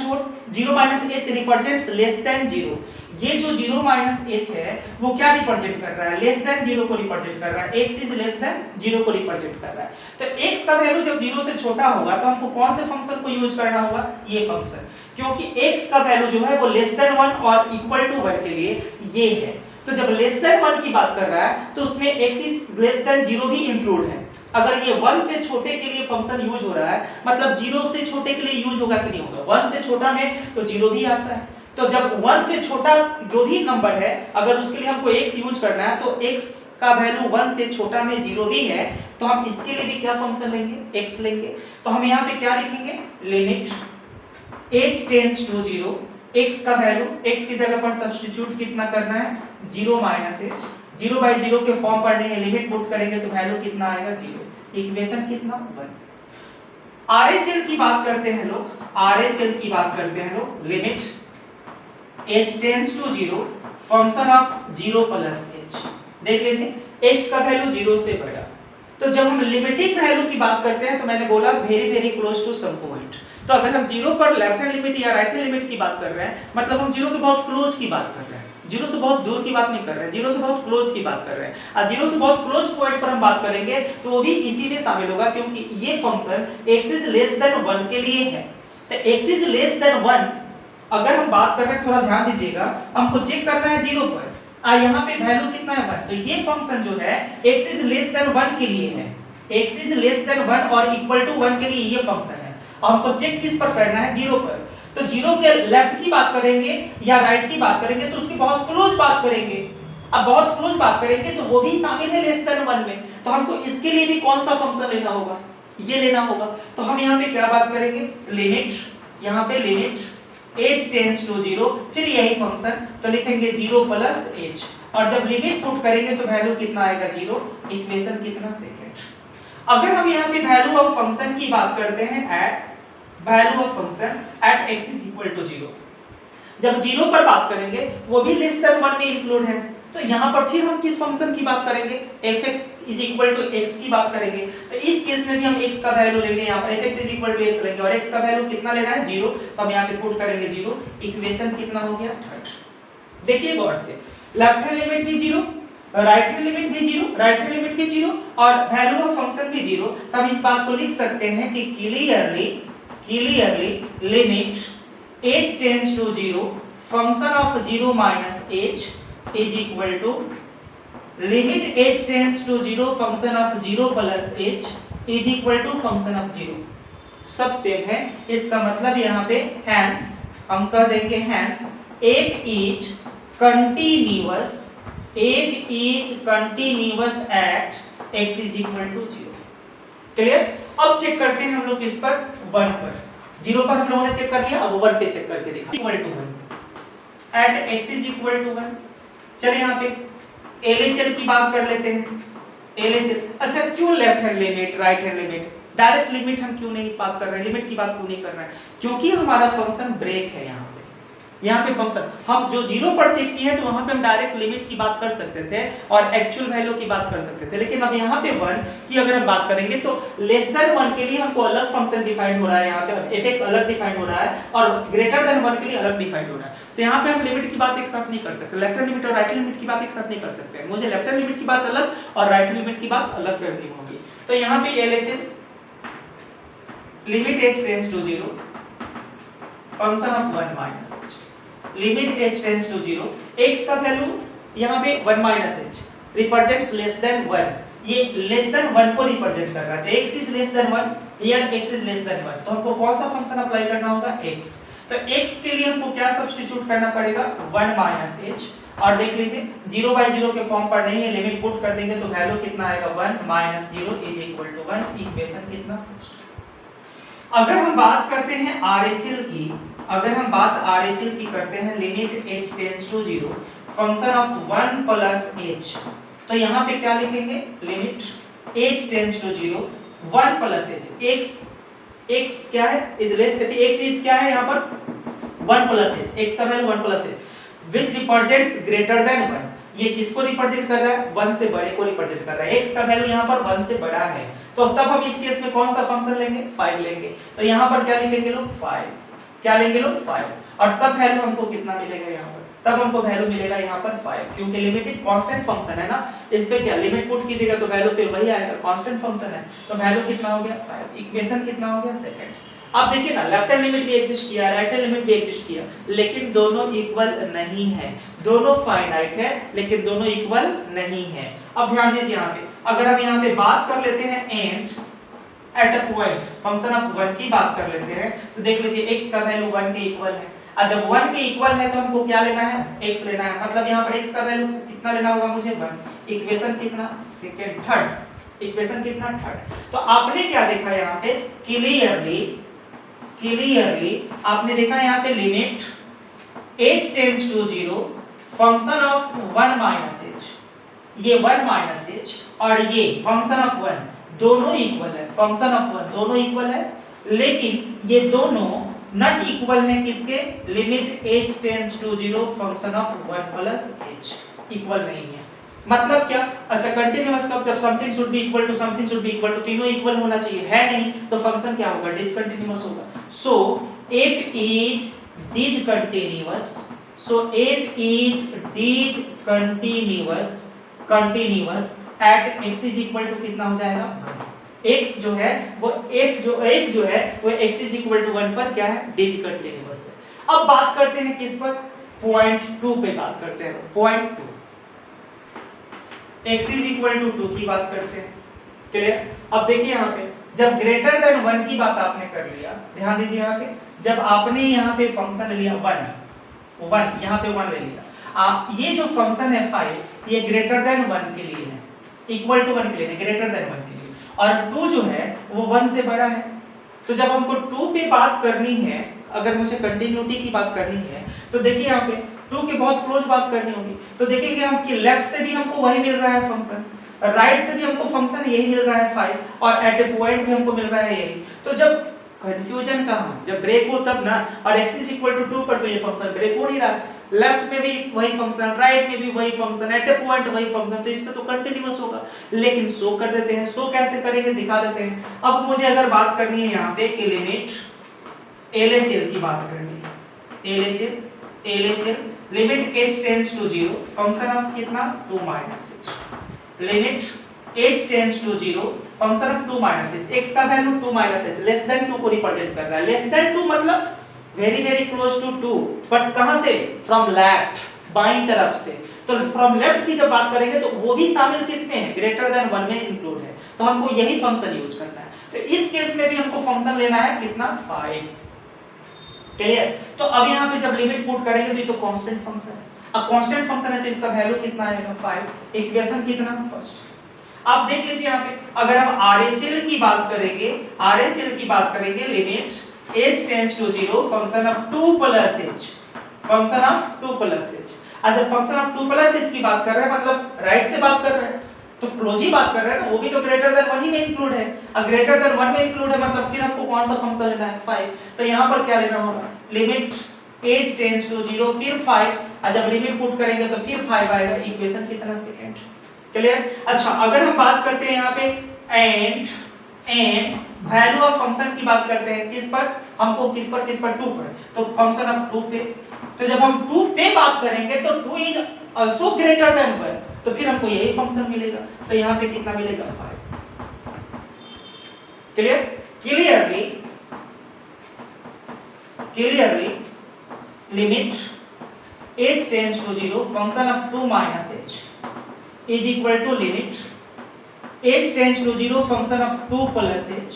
h represents less than 0। ये जो 0 माइनस h है वो क्या रिप्रेजेंट कर रहा है, लेस देन 0 को रिप्रेजेंट कर रहा है, x इज लेस देन 0 को रिप्रेजेंट कर रहा है। तो x का वैल्यू जब 0 से छोटा होगा तो हमको कौन से फंक्शन को यूज करना होगा, ये फंक्शन, क्योंकि x का वैल्यू जो है वो लेस देन 1 और इक्वल टू 1 के लिए ये है। तो जब लेस देन 1 की बात कर रहा है तो उसमें x इज लेस देन 0 भी इंक्लूड है। अगर ये 1 से छोटे के लिए फंक्शन यूज हो रहा है, मतलब 0 से छोटे के लिए यूज होगा कि नहीं होगा, 1 से छोटा में तो 0 भी आता है। तो जब 1 से छोटा जो भी नंबर है, अगर उसके लिए हमको x यूज करना है तो x का वैल्यू 1 से छोटा में 0 भी है, तो हम इसके लिए भी क्या फंक्शन लेंगे, x लेंगे। तो हम यहाँ पे क्या लिखेंगे, limit h tends to 0, x का वैल्यू, x की जगह पर सब्स्टिट्यूट कितना करना है, 0 माइनस h, 0 बाई 0 के फॉर्म पर नहीं, लिमिट पुट करेंगे तो वैल्यू कितना आएगा, 0, इक्वेशन कितना, 1। RHL की बात करते हैं लोग, RHL की बात करते हैं लोग, limit h tends to 0 function of 0 plus h। देख लीजिए x का वैल्यू 0 से बड़ा। तो जब हम लिमिटिंग वैल्यू की बात करते हैं तो मैंने बोला very very close to some point. तो अगर हम 0 पर लेफ्ट हैंड लिमिट या राइट हैंड लिमिट की बात कर रहे हैं, मतलब हम 0 के बहुत क्लोज की बात कर रहे हैं, 0 से बहुत दूर की बात नहीं कर रहे हैं, 0 से बहुत क्लोज की बात कर रहे हैं। और 0 से बहुत क्लोज पॉइंट पर हम बात करेंगे तो वो भी इसी में शामिल होगा, क्योंकि ये function x is less than 1 के लिए है। तो x इज लेस देन 1 अगर हम बात कर रहे हैं, थोड़ा ध्यान दीजिएगा, हमको चेक करना है 0 पर, यहाँ पे वैल्यू कितना है 1, तो ये फंक्शन जो है x इज लेस देन 1 के लिए है, x इज लेस देन 1 और इक्वल टू 1 के लिए ये फंक्शन है। और हमको चेक किस पर करना है, 0 पर। तो 0 के लेफ्ट की बात करेंगे या राइट की बात करेंगे तो उसकी बहुत क्लोज बात करेंगे। अब बहुत क्लोज बात करेंगे तो वो भी शामिल है लेस देन 1 में, तो हमको इसके लिए भी कौन सा फंक्शन लेना होगा, ये लेना होगा। तो हम यहाँ पे क्या बात करेंगे, लिमिट, यहाँ पे लिमिट h टेंड्स टू 0, फिर यही फंक्शन, तो लिखेंगे 0 प्लस h, और जब लिमिट पुट करेंगे तो वैल्यू कितना आएगा, 0, इक्वेशन कितना, सेकंड। अगर हम यहाँ पे वैल्यू ऑफ फंक्शन की बात करते हैं, at value of function at x is equal to 0, जब 0 पर बात करेंगे वो भी लेस देन 1 में इंक्लूड है, तो यहाँ पर फिर हम किस फंक्शन की बात करेंगे, fx is equal to x की बात करेंगे। तो इस केस में भी हम x का वैल्यू लेंगे, यहाँ पर fx is equal to x लेंगे और x का वैल्यू कितना लेना है, 0, तो हम यहाँ पे पुट करेंगे 0, इक्वेशन कितना हो गया, थर्ड। देखिए गौर से, लेफ्ट हैंड लिमिट भी 0, राइट हैंड लिमिट भी 0, राइट हैंड लिमिट भी 0 और वैल्यू ऑफ फंक्शन भी 0। तब इस बात को लिख सकते हैं कि clearly limit h tends to 0 function of 0 minus h is equal to limit h tends to 0 function of 0 plus h is equal to function of 0। सब सेम है, इसका मतलब यहाँ पे हैंस हम कह देंगे, hence f is continuous at x is equal to 0। Clear. अब चेक करते हैं हम लोग इस पर 1 पर, 0 पर हम लोगों ने चेक कर लिया, अब 1 पे चेक करके दिखा, equal to 1 at x is equal to 1। चलिए यहाँ पे LHL की बात कर लेते हैं, LHL। अच्छा, क्यों left hand limit, right hand limit, direct limit हम क्यों नहीं बात कर रहे हैं, लिमिट की बात क्यों नहीं कर रहे हैं, क्योंकि हमारा फंक्शन ब्रेक है यहाँ पे, यहाँ पे फंक्शन हम जो 0 पर चेक किए हैं तो वहां पे हम डायरेक्ट लिमिट की बात कर सकते थे और एक्चुअल वैल्यू की बात कर सकते थे, लेकिन अब यहाँ पे 1 की अगर हम बात करेंगे तो लेस देन 1 के लिए हमको अलग फंक्शन डिफाइन हो रहा है, यहाँ पे fx अलग डिफाइन हो रहा है और ग्रेटर देन 1 के लिए अलग डिफाइन हो रहा है। तो यहाँ पे हम लिमिट की बात एक साथ नहीं कर सकते, लेफ्ट हैंड लिमिट और राइट हैंड लिमिट की बात एक साथ नहीं कर सकते। मुझे लेफ्ट हैंड लिमिट की बात अलग और राइट हैंड लिमिट की बात अलग करनी होगी। तो यहाँ पे LHS limit h tends to 0 function of 1 minus h, limit h tends to 0, x का वैल्यू यहाँ पे 1 minus h represents less than 1, ये लेस देन 1 को रिप्रेजेंट कर रहा है। तो x is less than 1, here x is less than 1, तो हमको कौन सा फंक्शन अप्लाई करना होगा, x। तो x के लिए हमको क्या सब्स्टिट्यूट करना पड़ेगा, 1 माइनस h, और देख लीजिए 0 बाय 0 के फॉर्म पर नहीं है, लिमिट पुट कर देंगे तो वैल्यू कितना आएगा, 1 minus 0 is equal to 1, equation कितना फर्स्ट। अगर हम बात करते हैं RHL की, अगर हम बात RHL की करते हैं, limit h tends to 0 function of 1 plus h, तो यहाँ पे क्या लिखेंगे, limit h tends to 0 1 plus h, x क्या है, इज लेस, x इज क्या है यहाँ पर 1 प्लस h, x का value 1 plus h which represents greater than 1, ये किसको रिप्रेजेंट कर रहा है, 1 से बड़े को रिप्रेजेंट कर रहा है। x का वैल्यू यहाँ पर 1 से बड़ा है, तो तब हम इस केस में कौन सा फंक्शन लेंगे, 5 लेंगे। तो यहाँ पर क्या लिखेंगे लोग, 5, क्या लेंगे लोग, 5, और तब वैल्यू हमको कितना मिलेगा यहाँ पर, तब हमको वैल्यू मिलेगा यहाँ पर 5, क्योंकि लिमिट एक कांस्टेंट फंक्शन है ना, इस पे क्या लिमिट पुट कीजिएगा तो वैल्यू फिर वही आएगा, कांस्टेंट फंक्शन है, तो वैल्यू कितना हो गया 5, इक्वेशन कितना हो गया सेकंड। अब देखिए ना, लेफ्ट हैंड लिमिट भी एग्जिस्ट किया, राइट हैंड लिमिट भी एग्जिस्ट किया, लेकिन दोनों इक्वल नहीं है, दोनों फाइनाइट है लेकिन दोनों इक्वल नहीं है। अब ध्यान दीजिए यहाँ पे, अगर हम यहाँ पे बात कर लेते हैं and at a point function of 1 की बात कर लेते हैं, तो देख लीजिए x का वैल्यू 1 के इक्वल है, और जब 1 के इक्वल है तो हमको क्या लेना है, x लेना है, मतलब यहाँ पर x का वैल्यू कितना लेना होगा मुझे, 1, इक्वेशन कितना सेकंड, थर्ड, इक्वेशन कितना थर्ड। तो आपने क्या देखा यहाँ पे, क्लियरली आपने देखा यहाँ पे limit h tends to 0 function of 1 minus h, ये 1 माइनस h और ये फंक्शन ऑफ 1 दोनों इक्वल है, फंक्शन ऑफ 1 दोनों इक्वल है, लेकिन ये दोनों नॉट इक्वल है किसके, limit h tends to 0 function of 1 plus h, equal नहीं है। मतलब क्या, अच्छा कंटीन्यूअस कब, जब something should be equal to something should be equal to, तीनों इक्वल होना चाहिए, है नहीं तो फंक्शन क्या होगा, डिसकंटीन्यूअस होगा। सो f is discontinuous, so f is discontinuous continuous at x is equal to कितना हो जाएगा, x जो है वो f जो है वो x is equal to 1 पर क्या है, डिसकंटीन्यूअस है। अब बात करते हैं किस पर, पॉइंट 2 पे बात करते हैं, point 2 x is equal to 2 की बात करते हैं, क्लियर। अब देखिए यहाँ पे जब ग्रेटर देन 1 की बात आपने कर लिया, ध्यान दीजिए यहाँ पे, जब आपने यहाँ पे फंक्शन ले लिया 1 यहाँ पे 1 ले लिया, आप ये जो फंक्शन है 5 ये ग्रेटर देन 1 के लिए है, इक्वल टू 1 के लिए, ग्रेटर देन 1 के लिए, और 2 जो है वो 1 से बड़ा है। तो जब हमको 2 पे बात करनी है, अगर मुझे कंटिन्यूटी की बात करनी है, तो देखिए यहाँ पे 2 के बहुत क्लोज बात करनी होगी, तो देखेंगे हम कि लेफ्ट से भी हमको वही मिल रहा है फंक्शन, राइट से भी हमको फंक्शन यही मिल रहा है 5, और एट ए पॉइंट भी हमको मिल रहा है यही। तो जब कंफ्यूजन कहाँ, जब ब्रेक हो तब ना, और x इज इक्वल टू 2 पर तो ये फंक्शन ब्रेक हो नहीं रहा, लेफ्ट में भी वही फंक्शन, राइट में भी वही फंक्शन, एट ए पॉइंट वही फंक्शन, तो इस पे तो कंटीन्यूअस होगा, लेकिन शो कर देते हैं। शो कैसे करेंगे, दिखा देते हैं। अब मुझे अगर बात करनी है यहाँ पे कि लिमिट LHL की बात करनी है, LHL limit h tends to 0 function of कितना, 2 minus h, limit h tends to 0 function of 2 minus h, x का value 2 minus h less than 2 को रिप्रेजेंट कर रहा है, लेस देन 2 मतलब very very close to 2, but कहां से, from left, बाईं तरफ से। तो फ्रॉम लेफ्ट की जब बात करेंगे तो वो भी शामिल किसमें है, ग्रेटर देन 1 में इंक्लूड है, तो हमको यही फंक्शन यूज करना है। तो इस केस में भी हमको फंक्शन लेना है कितना, 5, क्लियर। तो अब यहाँ पे जब लिमिट पुट करेंगे तो ये तो कांस्टेंट फंक्शन है, अब कांस्टेंट फंक्शन है तो इसका वैल्यू कितना आएगा, 5, इक्वेशन कितना फर्स्ट। आप देख लीजिए यहाँ पे, अगर हम RHL की बात करेंगे, RHL की बात करेंगे, limit h tends to 0 function of 2 plus h, function of 2 plus h। अच्छा फंक्शन ऑफ 2 प्लस h की बात कर रहे हैं, मतलब राइट से बात कर रहे हैं, तो क्लोज ही बात कर रहे हैं ना, वो भी तो ग्रेटर देन 1 ही में इंक्लूड है, अब ग्रेटर देन 1 में इंक्लूड है मतलब फिर आपको कौन सा फंक्शन लेना है, 5। तो यहाँ पर क्या लेना होगा, लिमिट एज टेंड्स टू 0 फिर 5 और जब लिमिट पुट करेंगे तो फिर 5 आएगा। इक्वेशन कितना सेकंड? क्लियर। अच्छा अगर हम बात करते हैं यहाँ पे एंड वैल्यू ऑफ फंक्शन की बात करते हैं किस पर? हमको किस पर 2 पर, तो फंक्शन ऑफ 2 पे। तो जब हम 2 पे बात करेंगे तो 2 इज आल्सो ग्रेटर देन 1, तो फिर हमको यही फंक्शन मिलेगा। तो यहाँ पे कितना मिलेगा? 5। Clear. Clearly limit h tends to 0 function of 2 minus h is equal to limit h tends to 0 function of 2 plus h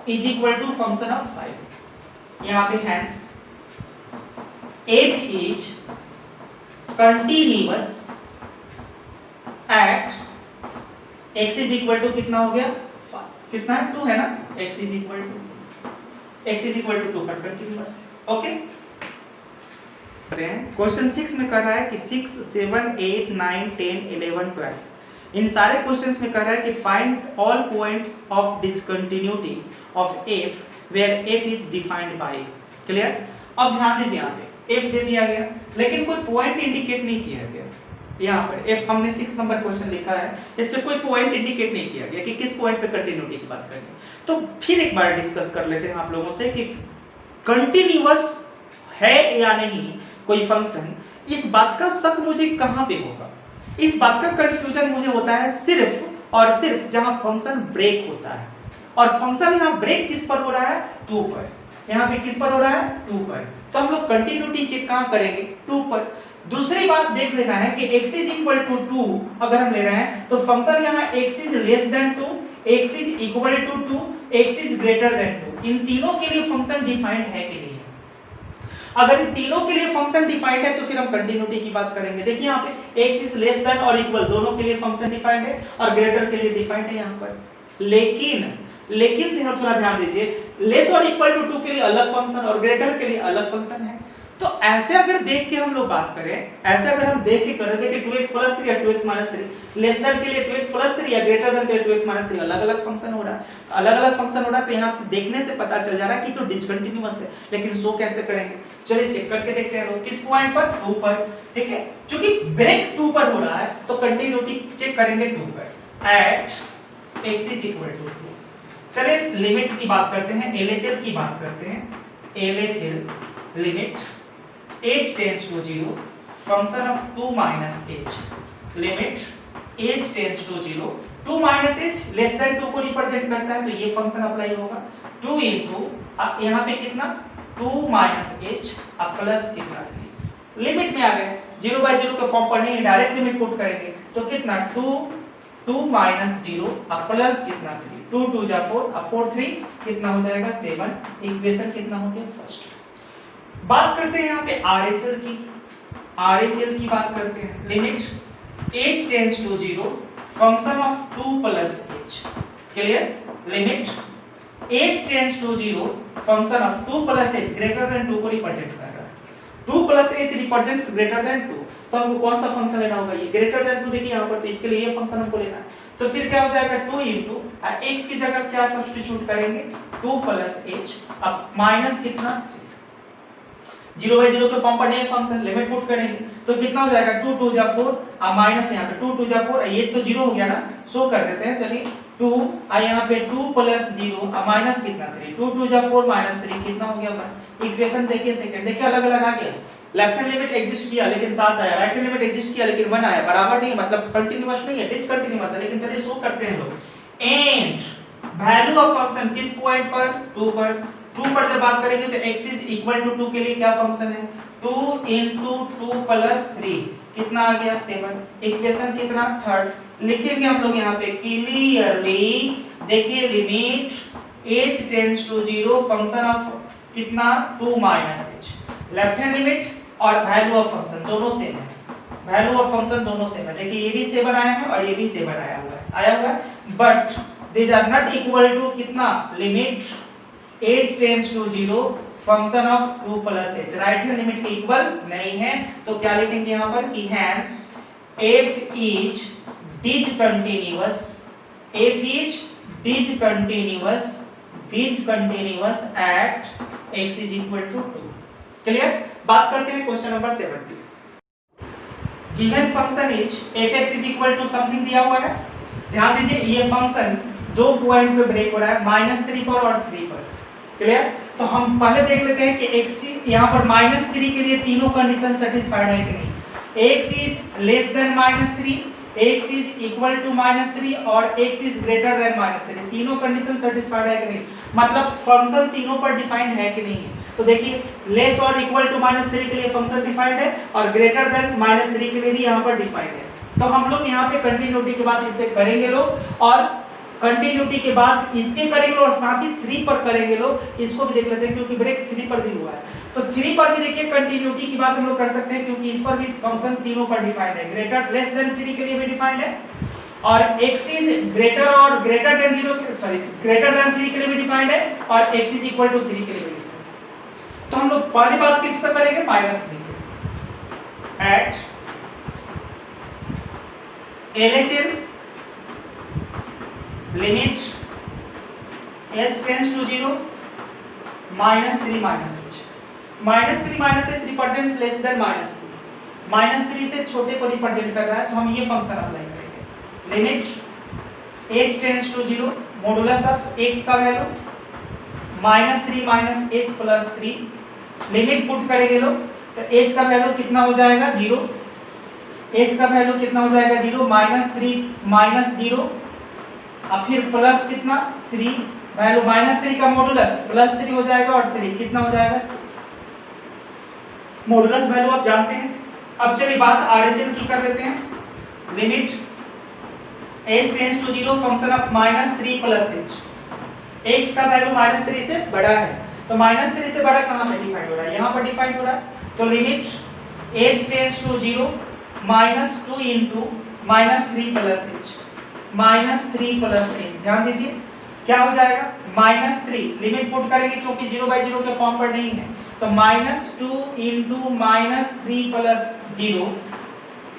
is equal to function of 5। यहाँ पे hence f is continuous at x is equal to कितना हो गया? कितना? 2 है ना। x is equal to 2 पर continuous है। ओके। क्वेश्चन 6 में कह रहा है कि 6, 7, 8, 9, 10, 11, 12 इन सारे क्वेश्चंस में कह रहा है कि find all points of discontinuity of f where f is defined by. Clear. अब ध्यान दीजिए यहाँ पे f दे दिया गया लेकिन कोई पॉइंट इंडिकेट नहीं किया गया। यहाँ पर f हमने 6 नंबर क्वेश्चन लिखा है, इस पे कोई पॉइंट इंडिकेट नहीं किया गया कि किस पॉइंट पे कंटिन्यूटी की बात करेंगे। तो फिर एक बार डिस्कस कर लेते हैं आप लोगों से कि कंटिन्यूअस है या नहीं कोई फंक्शन। इस बात का शक मुझे कहाँ पे होगा? इस बात का कंफ्यूजन मुझे होता है सिर्फ और सिर्फ जहां फंक्शन ब्रेक होता है। और फंक्शन यहाँ ब्रेक किस पर हो रहा है? 2 पर। यहाँ पे किस पर हो रहा है? 2 पर। तो हम लोग कंटिन्यूटी चेक कहाँ करेंगे? 2 पर। दूसरी बात देख लेना है कि x इज इक्वल टू 2 अगर हम ले रहे हैं तो फंक्शन यहाँ x is less than 2, x is equal to 2, x is greater than 2, इन तीनों के लिए फंक्शन डिफाइंड है कि नहीं है? अगर इन तीनों के लिए फंक्शन डिफाइंड है तो फिर हम कंटिन्यूटी की बात करेंगे। देखिए यहाँ पे x इज लेस देन और इक्वल दोनों के लिए फंक्शन डिफाइंड है और ग्रेटर के लिए डिफाइंड है यहाँ पर। लेकिन थोड़ा ध्यान दीजिए, लेस और इक्वल टू 2 के लिए अलग फंक्शन और ग्रेटर के लिए अलग फंक्शन है। तो ऐसे अगर देख के हम लोग बात करें, ऐसे अगर हम देख के करें कि 2x + 3 या 2x - 3 लेस देन के लिए 2x + 3 या ग्रेटर देन के लिए 2x - 3 अलग-अलग फंक्शन हो रहा है। अलग-अलग फंक्शन हो रहा है तो यहाँ देखने से पता चल जा रहा है कि तो डिसकंटिन्यूअस है। लेकिन शो कैसे करेंगे? चलिए चेक करके देखते हैं। किस पॉइंट पर? 2 पर। ठीक है, क्योंकि ब्रेक 2 पर हो रहा है तो कंटिन्यूटी चेक करेंगे 2 पर एट x = 2। चलिए लिमिट की बात करते हैं, LHL की बात करते हैं। LHL limit h tends to 0 function of 2 minus h limit h tends to 0 2 minus h less than 2 को रिप्रेजेंट करता है तो ये फंक्शन अप्लाई होगा 2 इनटू यहाँ पे कितना 2 माइनस h अब प्लस कितना 3 लिमिट में आ गए 0/0 के फॉर्म पर नहीं डायरेक्ट लिमिट पुट करेंगे तो कितना 2 माइनस 0 अब प्लस कितना 3 2 2 जा 4 अब 4 3 कितना हो जाएगा 7। इक्वेशन कितना हो गया? फर्स्ट। बात करते हैं यहाँ पे RHL की बात करते हैं। Limit h tends to 0 function of 2 plus h। Clear. Limit h tends to 0 function of 2 plus h greater than 2 को रिप्रेजेंट कर रहा है। 2 plus h represents greater than 2 तो हमको कौन सा फंक्शन लेना होगा? ये ग्रेटर देन 2 देखिए यहाँ पर, तो इसके लिए ये फंक्शन हमको लेना है। तो फिर क्या हो जाएगा 2 इनटू x की जगह क्या सब्स्टिट्यूट करेंगे 2 प्लस h अब माइनस कितना 0/0 के फॉर्म पर नहीं फंक्शन लिमिट पुट करेंगे तो कितना हो जाएगा 2 2 जा 4 अब माइनस यहाँ पे 2 2 जा 4 ये तो 0 हो गया ना, शो कर देते हैं। चलिए 2 यहाँ पे 2 प्लस 0 अब माइनस कितना 3 2 2 जा 4 माइनस 3 कितना हो गया 1। इक्वेशन देखिए सेकंड देखिए अलग अलग आ गया। लेफ्ट हैंड लिमिट एग्जिस्ट किया लेकिन 7 आया, राइट हैंड लिमिट एग्जिस्ट किया लेकिन 1 आया। बराबर नहीं है मतलब कंटीन्यूअस नहीं है, डिसकंटीन्यूअस है। लेकिन चलिए शो करते हैं लोग। एंड वैल्यू ऑफ फंक्शन किस पॉइंट पर 2 पर। 2 पर जब बात करेंगे तो x इज इक्वल टू 2 के लिए क्या फंक्शन है 2 इनटू 2 प्लस 3 कितना आ गया 7। इक्वेशन कितना थर्ड लिखेंगे हम लोग यहाँ पे क्लियरली। देखिए limit h tends to 0 function of कितना 2 minus h। Left hand limit और वैल्यू ऑफ फंक्शन दोनों सेम है, वैल्यू ऑफ फंक्शन दोनों सेम है। देखिए ये भी 7 आया है और ये भी 7 आया हुआ है but these are not equal to कितना limit h tends to 0 function of 2 plus h। Right hand limit के इक्वल नहीं है तो क्या लिखेंगे यहाँ पर कि hence f is discontinuous at x is equal to 2। Clear? बात करते हैं question number 70। Given function is f(x) is equal to something दिया हुआ है। ध्यान दीजिए ये फंक्शन दो पॉइंट पे ब्रेक हो रहा है, -3 पर और 3 पर। क्लियर? तो हम पहले देख लेते हैं कि x यहाँ पर -3 के लिए तीनों कंडीशन सेटिस्फाइड है कि नहीं। x is less than -3, x is equal to -3 और x इज ग्रेटर देन -3। तीनों कंडीशन सेटिस्फाइड है कि नहीं, मतलब फंक्शन तीनों पर डिफाइंड है कि नहीं है। तो देखिए लेस और इक्वल टू -3 के लिए फंक्शन डिफाइंड है और ग्रेटर देन -3 के लिए भी यहाँ पर डिफाइंड है। तो हम लोग यहाँ पे कंटिन्यूटी के बाद इस पे करेंगे लोग, और कंटिन्यूटी के बाद इस पे करेंगे और साथ ही 3 पर करेंगे लोग। इसको भी देख लेते हैं क्योंकि ब्रेक 3 पर भी हुआ है। तो 3 पर भी देखिए कंटिन्यूटी की बात हम लोग कर सकते हैं क्योंकि इस पर भी फंक्शन तीनों पर डिफाइंड है। ग्रेटर लेस देन 3 के लिए भी डिफाइंड है और x इज ग्रेटर और ग्रेटर देन 3 के लिए भी डिफाइंड है और x इज इक्वल टू 3 के लिए भी डिफाइंड है। तो हम लोग पहली बात किस पर करेंगे, -3 पे। At LHL limit s tends to 0 -3 -h represents less than -3 से छोटे को रिप्रेजेंट कर रहा है, तो हम ये फंक्शन अप्लाई करेंगे। Limit h tends to 0 modulus of x का value -3 h plus 3। Limit put करेंगे लोग तो h का वैल्यू कितना हो जाएगा 0, h का वैल्यू कितना हो जाएगा 0 -3 -0 अब फिर प्लस कितना 3, वैल्यू -3 का मॉडुलस +3 हो जाएगा और 3 कितना हो जाएगा 6। मॉडुलस वैल्यू आप जानते हैं। अब चलिए बात RHL की कर लेते हैं। Limit h tends to 0 function of -3 plus h। x का वैल्यू -3 से बड़ा है, तो -3 से बड़ा कहां पे डिफाइन हो रहा है, यहां पर डिफाइन हो रहा है। तो limit h tends to 0 -2 into -3 plus h -3 plus h। ध्यान दीजिए क्या हो जाएगा -3 लिमिट पुट करेंगे क्योंकि 0/0 के फॉर्म पर नहीं है, तो -2 इनटू -3 प्लस 0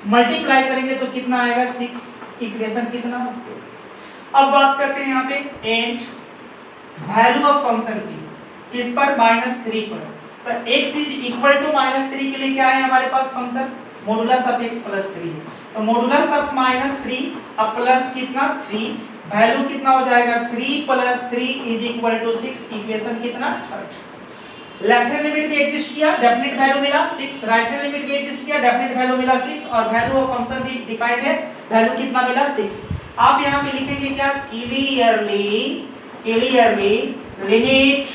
मल्टीप्लाई करेंगे तो कितना आएगा 6। इक्वेशन कितना। अब बात करते हैं यहाँ पे एंड वैल्यू ऑफ फंक्शन की, किस पर -3 पर। तो x इज इक्वल टू -3 के लिए क्या है हमारे पास function modulus of x plus 3 है, तो मॉडुलस ऑफ -3 अब प्लस कितना 3, वैल्यू कितना हो जाएगा 3 plus 3 is equal to 6। Equation कितना थर्ड। लेफ्ट हैंड लिमिट भी एग्जिस्ट किया, डेफिनेट वैल्यू मिला 6। राइट हैंड लिमिट भी एग्जिस्ट किया, डेफिनेट वैल्यू मिला 6 और वैल्यू ऑफ फंक्शन भी डिफाइंड है, वैल्यू कितना मिला 6। आप यहाँ पे लिखेंगे क्या clearly limit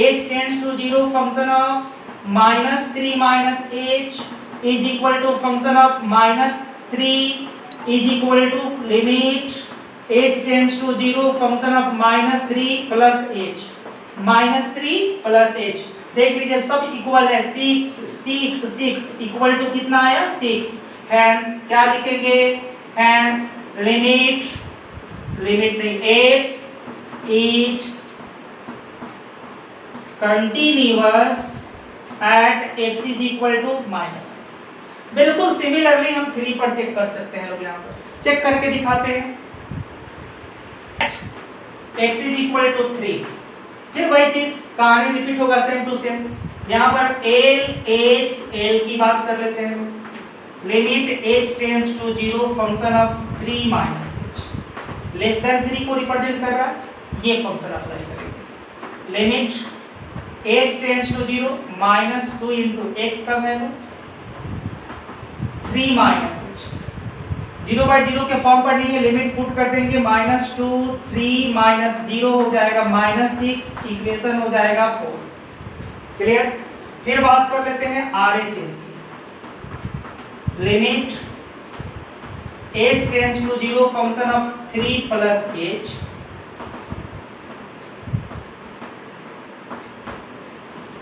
h tends to 0 function of -3 h is equal to function of -3 is equal to limit h tends to 0 function of -3 plus h -3 plus h। देख लीजिए सब इक्वल है 6 इक्वल टू कितना आया 6। हैंस क्या लिखेंगे, हैंस लिमिट नहीं f is continuous at x is equal to -3। बिल्कुल सिमिलरली हम 3 पर चेक कर सकते हैं लोग, यहाँ पर चेक करके दिखाते हैं। x इज इक्वल टू 3, फिर वही चीज कहानी रिपीट होगा सेम टू सेम। यहाँ पर l की बात कर लेते हैं। Limit h tends to 0 function of 3 h less than 3 को रिप्रेजेंट कर रहा है, ये फंक्शन अप्लाई करेंगे। Limit h tends to 0 -2 into x का वैल्यू 3 h 0/0 के फॉर्म पर नहीं है, लिमिट पुट कर देंगे -2 3 -0 हो जाएगा -6। इक्वेशन हो जाएगा 4। क्लियर। फिर बात कर लेते हैं RHL की। Limit h tends to 0 function of 3 plus h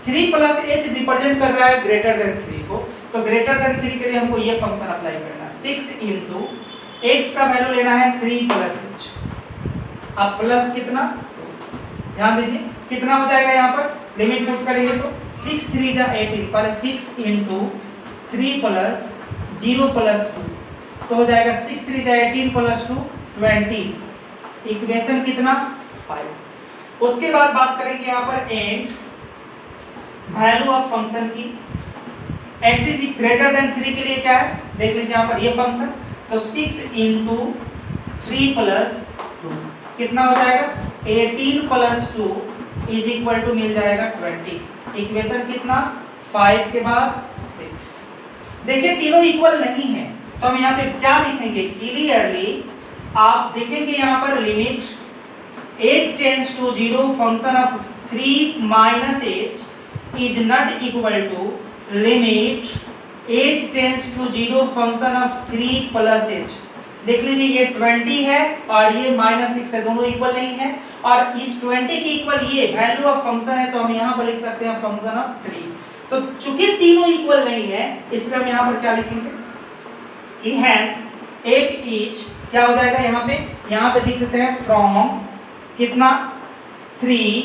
3 plus h represent कर रहा है ग्रेटर देन 3 को, तो ग्रेटर देन 3 के लिए हमको ये फंक्शन अप्लाई करना है। 6 इनटू x का वैल्यू लेना है 3 प्लस h, अब प्लस कितना, ध्यान दीजिए कितना हो जाएगा यहाँ पर लिमिट पुट करेंगे तो 6 3 जा 18 पर 6 इनटू 3 प्लस 0 प्लस 2 तो हो जाएगा 6 3 जा 18 प्लस 2 20। इक्वेशन कितना 5। उसके बाद बात करेंगे यहाँ पर एंड वैल्यू ऑफ फंक्शन की। x इज ग्रेटर देन 3 के लिए क्या है देख लीजिए यहाँ पर ये फंक्शन, तो 6 इंटू 3 प्लस 2 कितना हो जाएगा 18 प्लस 2 इज इक्वल टू मिल जाएगा 20। इक्वेशन कितना 5 के बाद 6। देखिए तीनों इक्वल नहीं है तो हम यहाँ पे क्या लिखेंगे क्लियरली आप देखेंगे यहाँ पर limit h tends to 0 function of 3 minus h is not equal to limit h tends to 0 function of 3 plus h। देख लीजिए ये 20 है और ये -6 है, दोनों इक्वल नहीं है और इस 20 की इक्वल ये वैल्यू ऑफ फंक्शन है तो हम यहाँ पर लिख सकते हैं फंक्शन ऑफ 3। तो चूंकि तीनों इक्वल नहीं है इसलिए हम यहाँ पर क्या लिखेंगे कि हेंस एक ईच क्या हो जाएगा यहाँ पे लिख देते हैं फ्रॉम कितना 3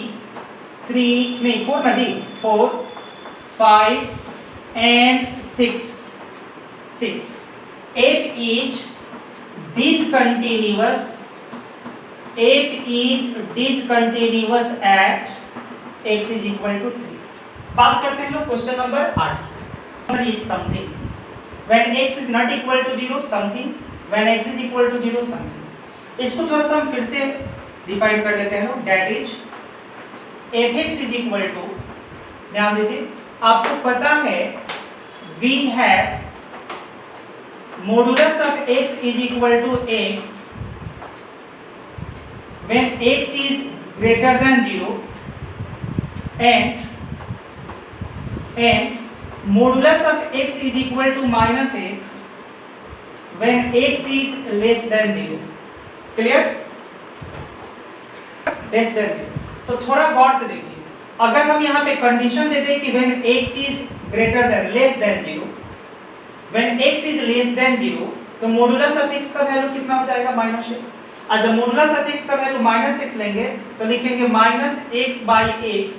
नहीं 4 ना जी 4 5 एंड 6 एक is discontinuous at x is equal to 3। बात करते हैं लोग क्वेश्चन नंबर 8 की। Something when x is not equal to 0 something when x is equal to 0 something. इसको थोड़ा सा हम फिर से डिफाइन कर लेते हैं लोग, that is fx is equal to, ध्यान दीजिए आपको पता है we have modulus of x is equal to x when x is greater than 0 and modulus of x is equal to minus x when x is less than 0। Clear less than 0। तो थोड़ा गौर से देखिए अगर हम यहाँ पे condition दे दें कि when x is greater than less than 0 when x is less than 0 तो मॉडुलस ऑफ x का वैल्यू कितना हो जाएगा -x। और जब मॉडुलस ऑफ x का वैल्यू -x लेंगे तो लिखेंगे -x/x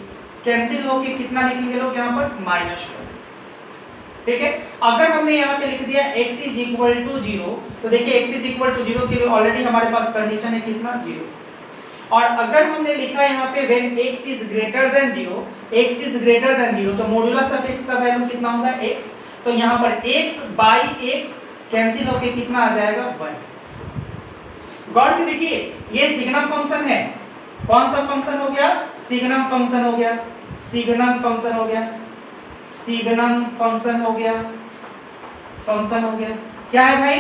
कैंसिल होके कितना लिखेंगे लोग यहाँ पर -1। ठीक है अगर हमने यहाँ पे लिख दिया x इज इक्वल टू 0 तो देखिए x इज इक्वल टू 0 के लिए ऑलरेडी हमारे पास कंडीशन है कितना 0। और अगर हमने लिखा यहाँ पे when x is greater than 0 तो मॉडुलस ऑफ x का वैल्यू कितना होगा x। तो यहाँ पर x/x कैंसिल होके कितना आ जाएगा 1। गौर से देखिए ये सिग्नम फंक्शन है, कौन सा फंक्शन हो गया सिग्नम फंक्शन हो गया, सिग्नम फंक्शन हो गया। क्या है भाई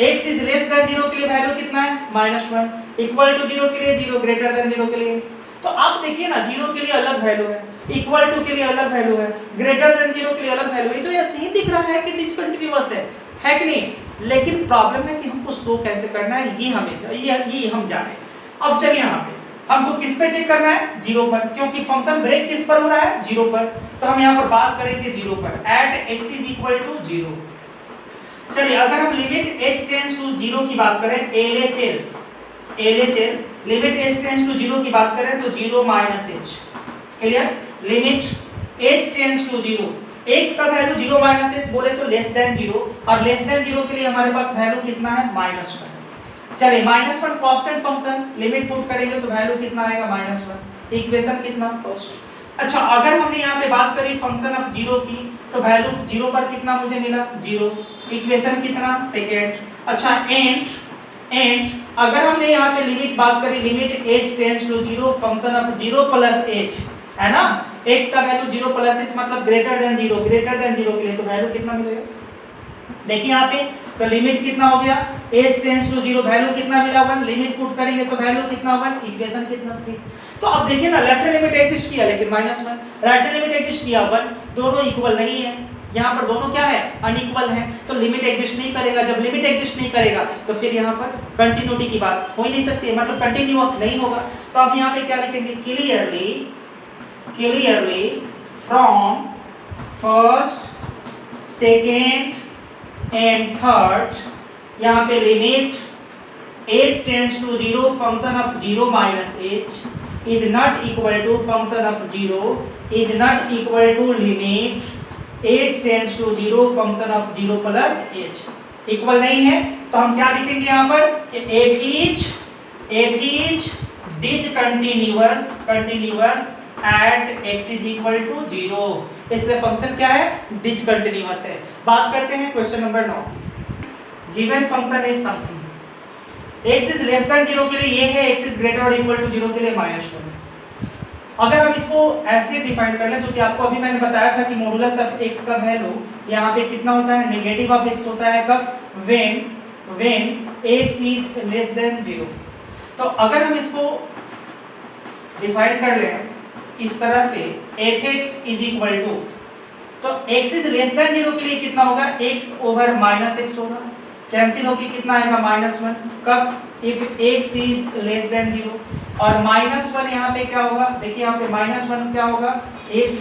x इज लेस देन 0 के लिए वैल्यू कितना है -1, इक्वल टू 0 के लिए 0, ग्रेटर देन 0 के लिए। तो आप देखिए ना 0 के लिए अलग वैल्यू है, इक्वल टू के लिए अलग वैल्यू है, ग्रेटर देन 0 के लिए अलग वैल्यू है। तो ऐसे ही दिख रहा है कि डिसकंटिन्यूअस है कि नहीं, लेकिन प्रॉब्लम है कि हमको शो कैसे करना है ये हमें चाहिए, ये हम जाने। अब चलिए यहाँ पे हमको किस पे चेक करना है 0 पर, क्योंकि फंक्शन ब्रेक किस पर हो रहा है 0 पर। तो हम यहाँ पर बात करेंगे 0 पर at x is equal to 0। चलिए अगर हम लिमिट h टेंड्स टू 0 की बात करें LHL limit h tends to 0 की बात करें तो 0 -h। Clear limit h tends to 0 x का वैल्यू 0 -h बोले तो लेस देन 0 और लेस देन 0 के लिए हमारे पास वैल्यू कितना है -1। चलिए -1 कांस्टेंट फंक्शन लिमिट पुट करेंगे तो वैल्यू कितना आएगा -1। इक्वेशन कितना फर्स्ट। अच्छा अगर हमने यहाँ पे बात करी फंक्शन ऑफ 0 की तो वैल्यू 0 पर कितना मुझे मिला 0, इक्वेशन कितना सेकंड। अच्छा एंड अगर हमने यहाँ पे लिमिट बात करी limit h tends to 0 function of 0 plus h है ना, x का वैल्यू 0 प्लस h मतलब ग्रेटर देन 0 के लिए तो वैल्यू कितना मिलेगा देखिए यहाँ पे। तो लिमिट कितना हो गया h टेंड्स टू 0 वैल्यू कितना मिला 1, लिमिट पुट करेंगे तो वैल्यू कितना 1, इक्वेशन कितना 3। तो अब देखिए ना लेफ्ट हैंड लिमिट एग्जिस्ट किया लेकिन -1, राइट हैंड लिमिट एग्जिस्ट किया 1, दोनों इक्वल नहीं है। यहाँ पर दोनों क्या है अनइक्वल है तो लिमिट एग्जिस्ट नहीं करेगा। जब लिमिट एग्जिस्ट नहीं करेगा तो फिर यहाँ पर कंटिन्यूटी की बात हो ही नहीं सकती है, मतलब कंटिन्यूअस नहीं होगा। तो अब यहाँ पे क्या लिखेंगे clearly from first second and third, यहाँ पे limit h tends to 0 function of 0 -h is not equal to function of 0 is not equal to limit h tends to 0 function of 0 plus h equal नहीं है। तो हम क्या लिखेंगे यहाँ पर कि f is discontinuous at x is equal to 0, इसलिए फंक्शन क्या है, डिसकंटिन्यूअस है। बात करते हैं क्वेश्चन नंबर 9 की। Given function is something, x is less than 0 के लिए ये है, x इज ग्रेटर और इक्वल टू 0 के लिए -1। अगर हम इसको ऐसे डिफाइन कर लें, जो कि आपको अभी मैंने बताया था कि मॉडुलस ऑफ x का वैल्यू यहाँ पे कितना होता है, नेगेटिव ऑफ x होता है कब, when x is less than 0। तो अगर हम इसको डिफाइन कर लें इस तरह से, fx इज इक्वल टू, तो x इज लेस देन 0 के लिए कितना होगा, x ओवर -x होगा, कैंसिल होके कितना आएगा, -1 कब, if x is less than 0। और -1 यहाँ पे क्या होगा, देखिए यहाँ पे -1 क्या होगा, इफ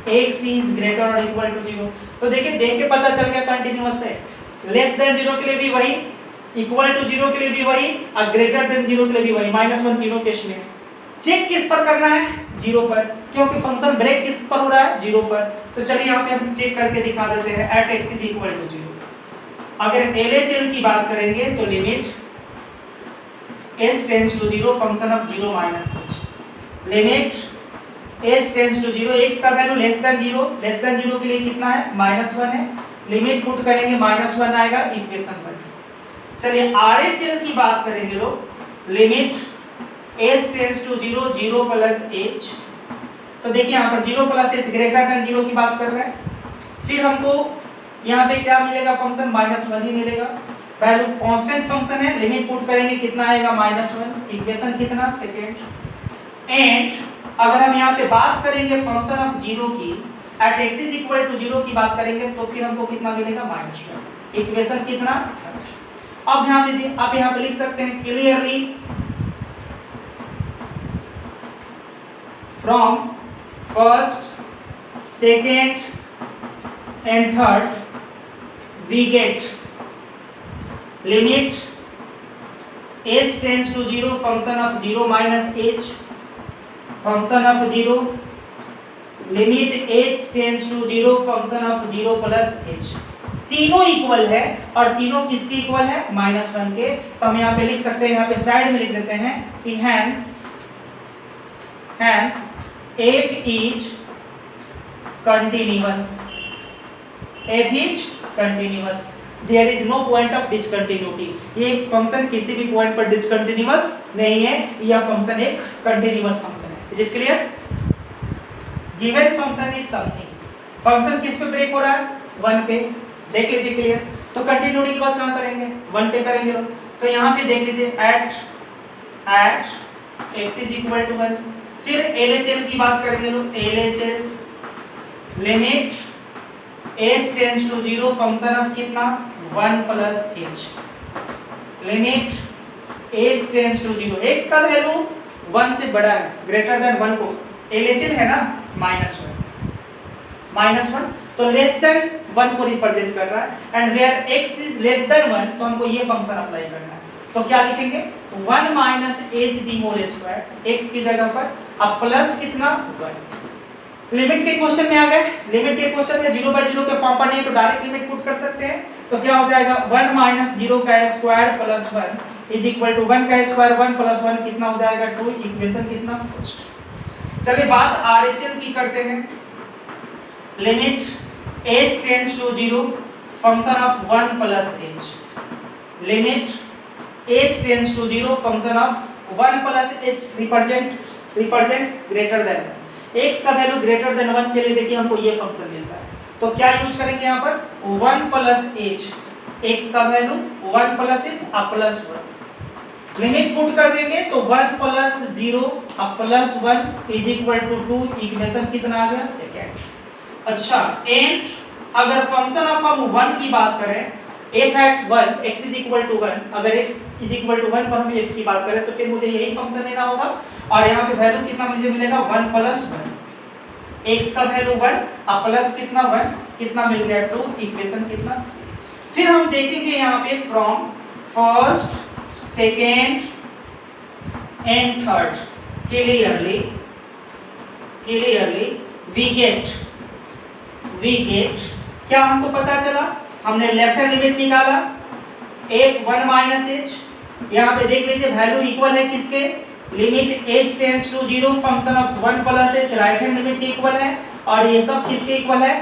x इज ग्रेटर और इक्वल टू 0। तो देखिए देख के पता चल गया कंटिन्यूअस है, लेस देन 0 के लिए भी वही, इक्वल टू 0 के लिए भी वही, और ग्रेटर देन 0 के लिए भी वही, -1 तीनों केस में। चेक किस पर करना है, 0 पर, क्योंकि फंक्शन ब्रेक किस पर हो रहा है, 0 पर। तो चलिए यहाँ पे हम चेक करके दिखा देते हैं, at x is equal to 0। अगर LHL की बात करेंगे तो limit h tends to 0 function of 0 minus h, limit h tends to 0, x का value less than 0, less than 0 के लिए कितना है, -1 है, लिमिट पुट करेंगे -1 आएगा, इक्वेशन 1। चलिए RHL की बात करेंगे लोग, limit h tends to 0, 0 plus h। तो देखिए यहाँ पर 0 प्लस h ग्रेटर देन 0 की बात कर रहे हैं, फिर हमको यहाँ पे क्या मिलेगा, फंक्शन -1 ही मिलेगा, वैल्यू कांस्टेंट फंक्शन है, लिमिट पुट करेंगे कितना आएगा, -1, इक्वेशन कितना, सेकंड। एंड अगर हम यहाँ पे बात करेंगे फंक्शन ऑफ 0 की, at x is equal to 0 की बात करेंगे तो फिर हमको कितना मिलेगा, -1, इक्वेशन कितना, अब ध्यान दीजिए, आप यहाँ पे लिख सकते हैं clearly from first, second and third we get limit h tends to 0 function of 0 minus h, function of 0, limit h tends to 0 function of 0 plus h। तीनों इक्वल है, और तीनों किसके इक्वल है, -1 के। तो हम यहाँ पे लिख सकते हैं, यहाँ पे साइड में लिख देते हैं कि hence f is continuous, f is continuous, there is no point of discontinuity। ये फंक्शन किसी भी पॉइंट पर डिसकंटिन्यूअस नहीं है, यह फंक्शन एक कंटिन्यूअस फंक्शन है। Is it clear? Given function is something, function किस पे ब्रेक हो रहा है, 1 पे, देख लीजिए क्लियर। तो कंटिन्यूटी की बात कहाँ करेंगे, 1 पे करेंगे लोग। तो यहाँ पे देख लीजिए at x is equal to 1। फिर LHL की बात करेंगे लोग, LHL limit h tends to 0 function of कितना, 1 plus h, limit h tends to 0, x का वैल्यू 1 से बड़ा है, ग्रेटर देन 1 को LHL है ना, -1, तो लेस देन 1 को रिप्रेजेंट कर रहा है, and where x is less than 1 तो हमको ये फंक्शन अप्लाई करना है। तो क्या लिखेंगे, 1 minus h the whole square, x की जगह पर, अब प्लस कितना, 1। लिमिट के क्वेश्चन में आ गए, लिमिट के क्वेश्चन में 0/0 के फॉर्म पर नहीं है तो डायरेक्ट लिमिट पुट कर सकते हैं। तो क्या हो जाएगा, 1 माइनस 0 का square plus 1 is equal to 1 का स्क्वायर, 1 प्लस 1 कितना हो जाएगा, 2, इक्वेशन कितना, फर्स्ट। चलिए बात RHL की करते हैं, limit h tends to 0 function of 1 plus h, limit h tends to 0 function of 1 plus h represents greater than, x का वैल्यू ग्रेटर देन 1 के लिए देखिए हमको ये फंक्शन मिलता है। तो क्या यूज करेंगे यहाँ पर, 1 प्लस h, x का value 1 plus h plus 1, limit put कर देंगे तो 1 plus 0 plus 1 is equal to 2, equation कितना आ गया, सेकेंड। अच्छा, एंड अगर फंक्शन ऑफ हम 1 की बात करें, f at 1 x is equal to 1, अगर x इज इक्वल टू 1 पर हम f की बात करें तो फिर मुझे यही फंक्शन लेना होगा, और यहाँ पे वैल्यू कितना मुझे मिलेगा, 1 प्लस 1, x का वैल्यू 1 प्लस कितना 1, कितना मिल गया, 2, इक्वेशन कितना। फिर हम देखेंगे यहाँ पे from first, second and third, clearly we get क्या हमको पता चला, हमने लेफ्ट हैंड लिमिट निकाला, f 1 माइनस h, यहाँ पे देख लीजिए वैल्यू इक्वल है किसके, limit h tends to 0 function of 1 plus h right hand limit के इक्वल है, और ये सब किसके इक्वल है,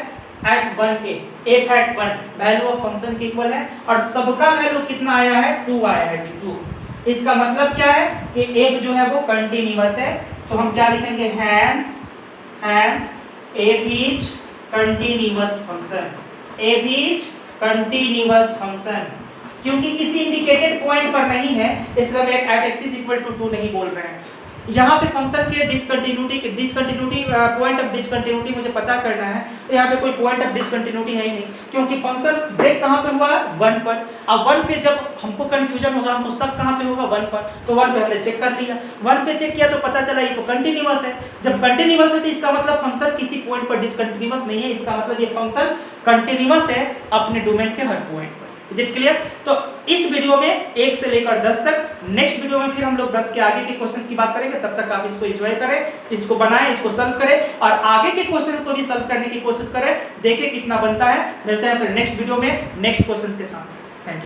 एट 1 के, एक एट 1 वैल्यू ऑफ फंक्शन के इक्वल है, और सबका वैल्यू कितना आया है, 2 आया है जी, 2। इसका मतलब क्या है कि एक जो है वो कंटीन्यूअस है, तो हम क्या लिखेंगे, hence f is continuous function, f is continuous function. क्योंकि किसी इंडिकेटेड पॉइंट पर नहीं है, इसलिए हम at x is equal to 2 नहीं बोल रहे हैं। यहाँ पे फंक्शन के डिसकंटिन्यूटी पॉइंट ऑफ डिसकंटिन्यूटी मुझे पता करना है, तो यहाँ पे कोई पॉइंट ऑफ डिसकंटिन्यूटी है ही नहीं, क्योंकि फंक्शन ब्रेक कहाँ पे हुआ, 1 पर। अब 1 पे जब हमको कंफ्यूजन होगा, हमको शक कहाँ पे होगा, 1 पर, तो 1 पे हमने चेक कर लिया, 1 पे चेक किया तो पता चला ये तो कंटिन्यूअस है। जब कंटिन्यूअस है तो इसका मतलब फंक्शन किसी पॉइंट पर डिसकंटिन्यूअस नहीं है, इसका मतलब ये फंक्शन कंटिन्यूअस है अपने डोमेन के हर पॉइंट पर। Is it clear? तो इस वीडियो में 1 से लेकर 10 तक, नेक्स्ट वीडियो में फिर हम लोग 10 के आगे के क्वेश्चंस की बात करेंगे। तब तक आप इसको एंजॉय करें, इसको बनाएं, इसको सॉल्व करें, और आगे के क्वेश्चन को भी सॉल्व करने की कोशिश करें, देखें कितना बनता है। मिलते हैं फिर नेक्स्ट वीडियो में नेक्स्ट क्वेश्चंस के साथ।